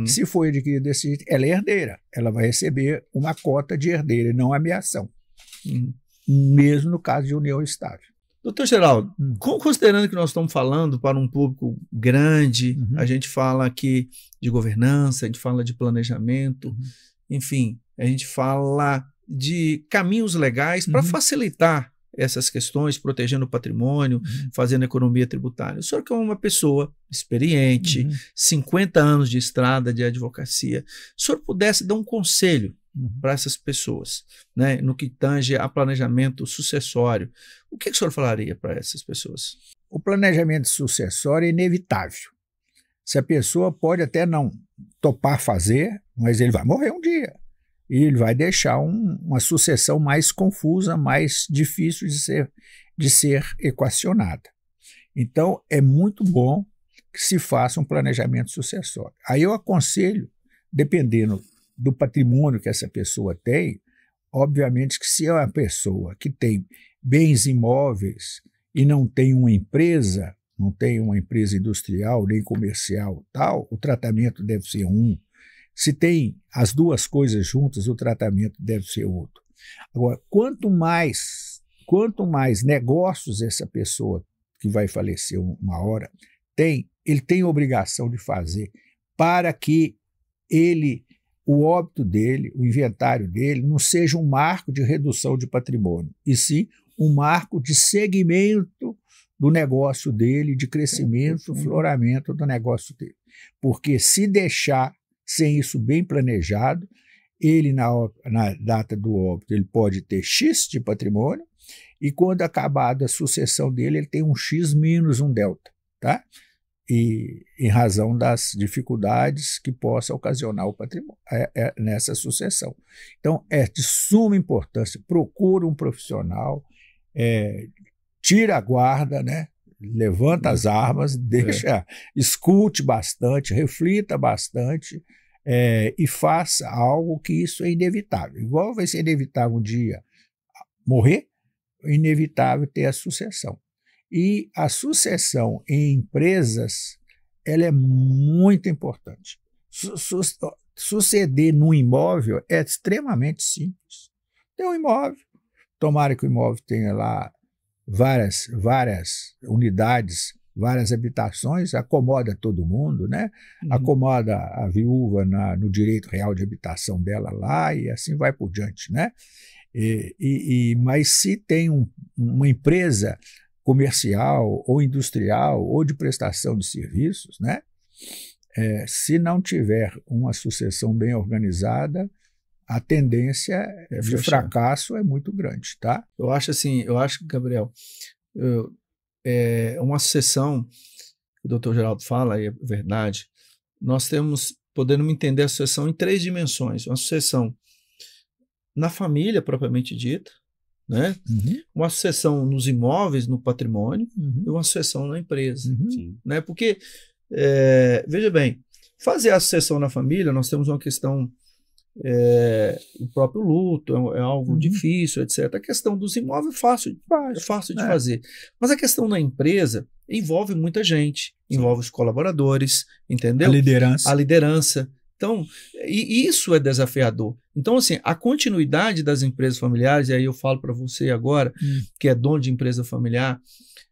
Se foi adquirido desse jeito, ela é herdeira. Ela vai receber uma cota de herdeira e não ameação. Mesmo no caso de união estável. Doutor Geraldo, considerando que nós estamos falando para um público grande, a gente fala aqui de governança, a gente fala de planejamento, enfim, a gente fala de caminhos legais para facilitar essas questões, protegendo o patrimônio, fazendo economia tributária. O senhor que é uma pessoa experiente, 50 anos de estrada de advocacia, o senhor pudesse dar um conselho para essas pessoas, né, no que tange a planejamento sucessório, o que o senhor falaria para essas pessoas? O planejamento sucessório é inevitável. Se a pessoa pode até não topar fazer, mas ele vai morrer um dia. E ele vai deixar uma sucessão mais confusa, mais difícil de ser equacionada. Então, é muito bom que se faça um planejamento sucessório. Aí eu aconselho, dependendo do patrimônio que essa pessoa tem, obviamente que se é uma pessoa que tem bens imóveis e não tem uma empresa industrial nem comercial tal, o tratamento deve ser um. Se tem as duas coisas juntas, o tratamento deve ser outro. Agora, quanto mais negócios essa pessoa que vai falecer uma hora ele tem a obrigação de fazer para que o óbito dele, o inventário dele, não seja um marco de redução de patrimônio, e sim um marco de segmento do negócio dele, de crescimento, floramento do negócio dele. Porque se deixar sem isso bem planejado, ele na data do óbito ele pode ter X de patrimônio e quando acabada a sucessão dele ele tem um X menos um delta, tá? E em razão das dificuldades que possa ocasionar o patrimônio nessa sucessão. Então é de suma importância, procura um profissional, tira a guarda, né? Levanta as armas, escute bastante, reflita bastante, e faça algo que isso é inevitável. Igual vai ser inevitável um dia morrer, é inevitável ter a sucessão. E a sucessão em empresas, ela é muito importante. Suceder num imóvel é extremamente simples. Tem um imóvel, tomara que o imóvel tenha lá várias unidades, várias habitações, acomoda todo mundo, né? Acomoda a viúva no direito real de habitação dela lá e assim vai por diante, né? Mas se tem uma empresa comercial ou industrial ou de prestação de serviços, né? Se não tiver uma sucessão bem organizada, a tendência de fracasso é muito grande, tá? Eu acho, Gabriel, uma sucessão, o doutor Geraldo fala, e é verdade, nós podemos entender a sucessão em 3 dimensões. Uma sucessão na família, propriamente dita, né? Uma sucessão nos imóveis, no patrimônio, e uma sucessão na empresa. Né? Porque, veja bem, fazer a sucessão na família, nós temos uma questão, o próprio luto é algo difícil, etc. A questão dos imóveis é fácil de fazer. Mas a questão na empresa envolve muita gente, envolve os colaboradores, entendeu? A liderança. Então, e isso é desafiador. Então, assim, a continuidade das empresas familiares, e aí eu falo para você agora, que é dono de empresa familiar,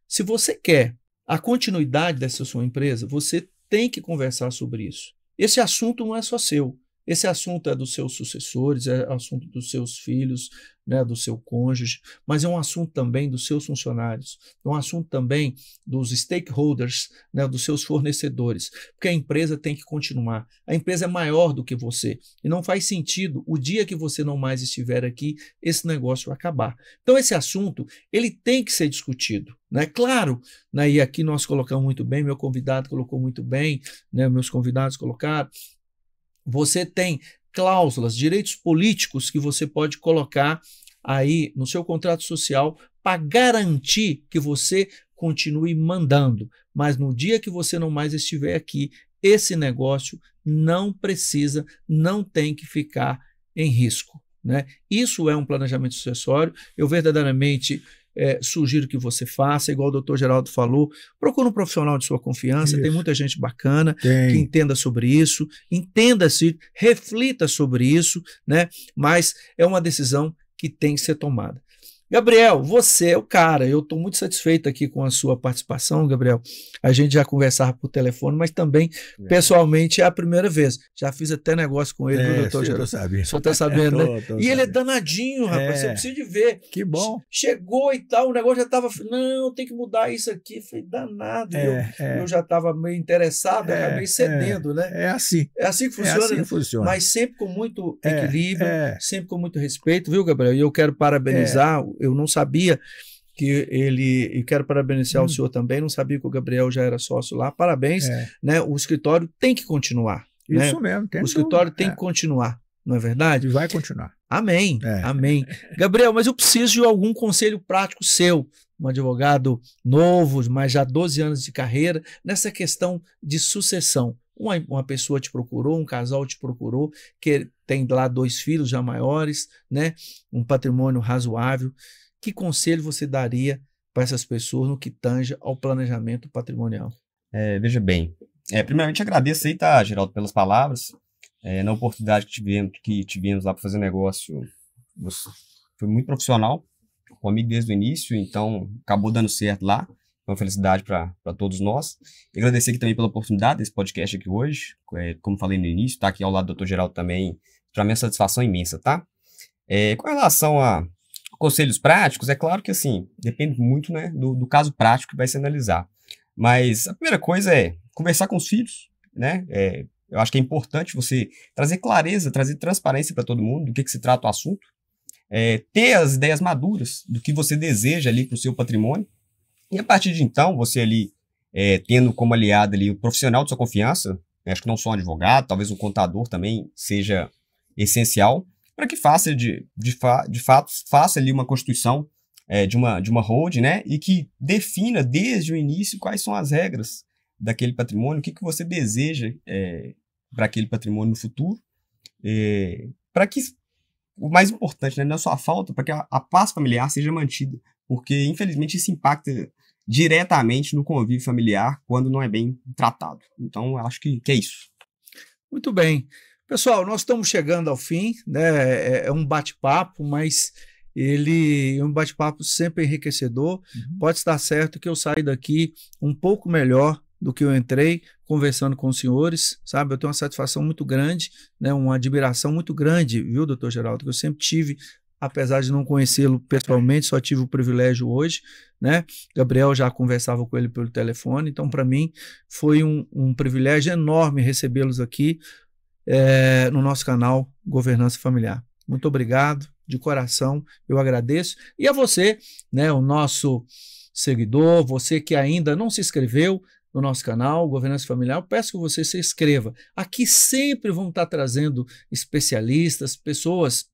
se você quer a continuidade dessa sua empresa, você tem que conversar sobre isso. Esse assunto não é só seu. Esse assunto é dos seus sucessores, é assunto dos seus filhos, né, do seu cônjuge, mas é um assunto também dos seus funcionários, é um assunto também dos stakeholders, né, dos seus fornecedores, porque a empresa tem que continuar. A empresa é maior do que você e não faz sentido o dia que você não mais estiver aqui, esse negócio acabar. Então esse assunto, ele tem que ser discutido, né? Claro, né, e aqui nós colocamos muito bem, meu convidado colocou muito bem, né, meus convidados colocaram. Você tem cláusulas, direitos políticos que você pode colocar aí no seu contrato social para garantir que você continue mandando. Mas no dia que você não mais estiver aqui, esse negócio não precisa, não tem que ficar em risco, né? Isso é um planejamento sucessório. Eu verdadeiramente sugiro que você faça, igual o doutor Geraldo falou, procure um profissional de sua confiança, Isso. tem muita gente bacana que entenda sobre isso, entenda-se, reflita sobre isso, né? Mas é uma decisão que tem que ser tomada. Gabriel, você é o cara, eu estou muito satisfeito aqui com a sua participação, Gabriel. A gente já conversava por telefone, mas também pessoalmente é a primeira vez. Já fiz até negócio com ele, doutor Geraldo? Eu sabia. O senhor está sabendo, né? Tô E sabendo. ele é danadinho, rapaz, você precisa de ver. Que bom. Chegou e tal, o negócio já estava, não, tem que mudar isso aqui. Falei, danado. Eu já estava meio interessado, acabei cedendo, né? É assim. É assim que funciona, É assim que funciona. Mas sempre com muito equilíbrio, sempre com muito respeito, viu, Gabriel? E eu quero parabenizar, eu não sabia que ele, e quero parabenizar o senhor também, não sabia que o Gabriel já era sócio lá, parabéns, né? O escritório tem que continuar. Isso né? mesmo. O escritório tem que continuar, não é verdade? E vai continuar. Amém, amém. Gabriel, mas eu preciso de algum conselho prático seu, um advogado novo, mas já 12 anos de carreira, nessa questão de sucessão. Uma pessoa te procurou, um casal te procurou, que tem lá 2 filhos já maiores, né? Um patrimônio razoável. Que conselho você daria para essas pessoas no que tange ao planejamento patrimonial? Veja bem, primeiramente agradeço aí, tá, Geraldo, pelas palavras. Na oportunidade que tivemos lá para fazer negócio, você foi muito profissional, comigo desde o início, então acabou dando certo lá. Uma felicidade para todos nós. E agradecer aqui também pela oportunidade desse podcast aqui hoje. Como falei no início, tá aqui ao lado do Dr. Geraldo também, para mim é uma satisfação imensa, tá? Com relação a conselhos práticos, é claro que assim, depende muito, né, do caso prático que vai se analisar. Mas a primeira coisa é conversar com os filhos, né? Eu acho que é importante você trazer clareza, trazer transparência para todo mundo do que se trata o assunto. Ter as ideias maduras do que você deseja ali para o seu patrimônio. E a partir de então, você ali, tendo como aliado ali o profissional de sua confiança, acho que não só um advogado, talvez um contador também seja essencial, para que faça, de fato, faça ali uma constituição de uma holding, né? E que defina desde o início quais são as regras daquele patrimônio, o que você deseja para aquele patrimônio no futuro, para que, o mais importante, né, não é só a falta, para que a paz familiar seja mantida, porque, infelizmente, isso impacta diretamente no convívio familiar quando não é bem tratado. Então, eu acho que é isso. Muito bem. Pessoal, nós estamos chegando ao fim, né? É um bate-papo, mas ele é um bate-papo sempre enriquecedor. Pode estar certo que eu saio daqui um pouco melhor do que eu entrei, conversando com os senhores, sabe? Eu tenho uma satisfação muito grande, né? Uma admiração muito grande, viu, doutor Geraldo, que eu sempre tive, apesar de não conhecê-lo pessoalmente, só tive o privilégio hoje, né? Gabriel já conversava com ele pelo telefone, então para mim foi um privilégio enorme recebê-los aqui no nosso canal Governança Familiar. Muito obrigado, de coração, eu agradeço. E a você, né, o nosso seguidor, você que ainda não se inscreveu no nosso canal Governança Familiar, eu peço que você se inscreva. Aqui sempre vão estar trazendo especialistas, pessoas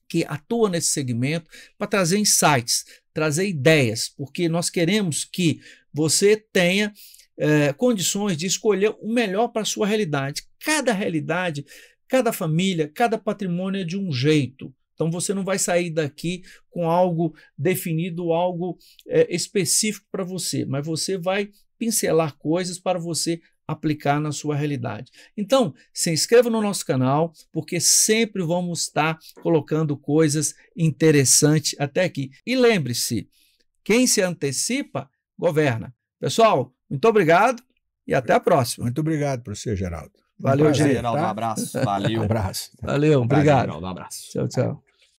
que atuam nesse segmento, para trazer insights, trazer ideias, porque nós queremos que você tenha condições de escolher o melhor para a sua realidade. Cada realidade, cada família, cada patrimônio é de um jeito. Então você não vai sair daqui com algo definido, algo específico para você, mas você vai pincelar coisas para você aplicar na sua realidade. Então, se inscreva no nosso canal, porque sempre vamos estar colocando coisas interessantes até aqui. E lembre-se, quem se antecipa, governa. Pessoal, muito obrigado e até a próxima. Muito obrigado para você, Geraldo. Valeu, Geraldo. Um abraço. Valeu. Um abraço. Valeu, obrigado. Geraldo, um abraço. Tchau, tchau.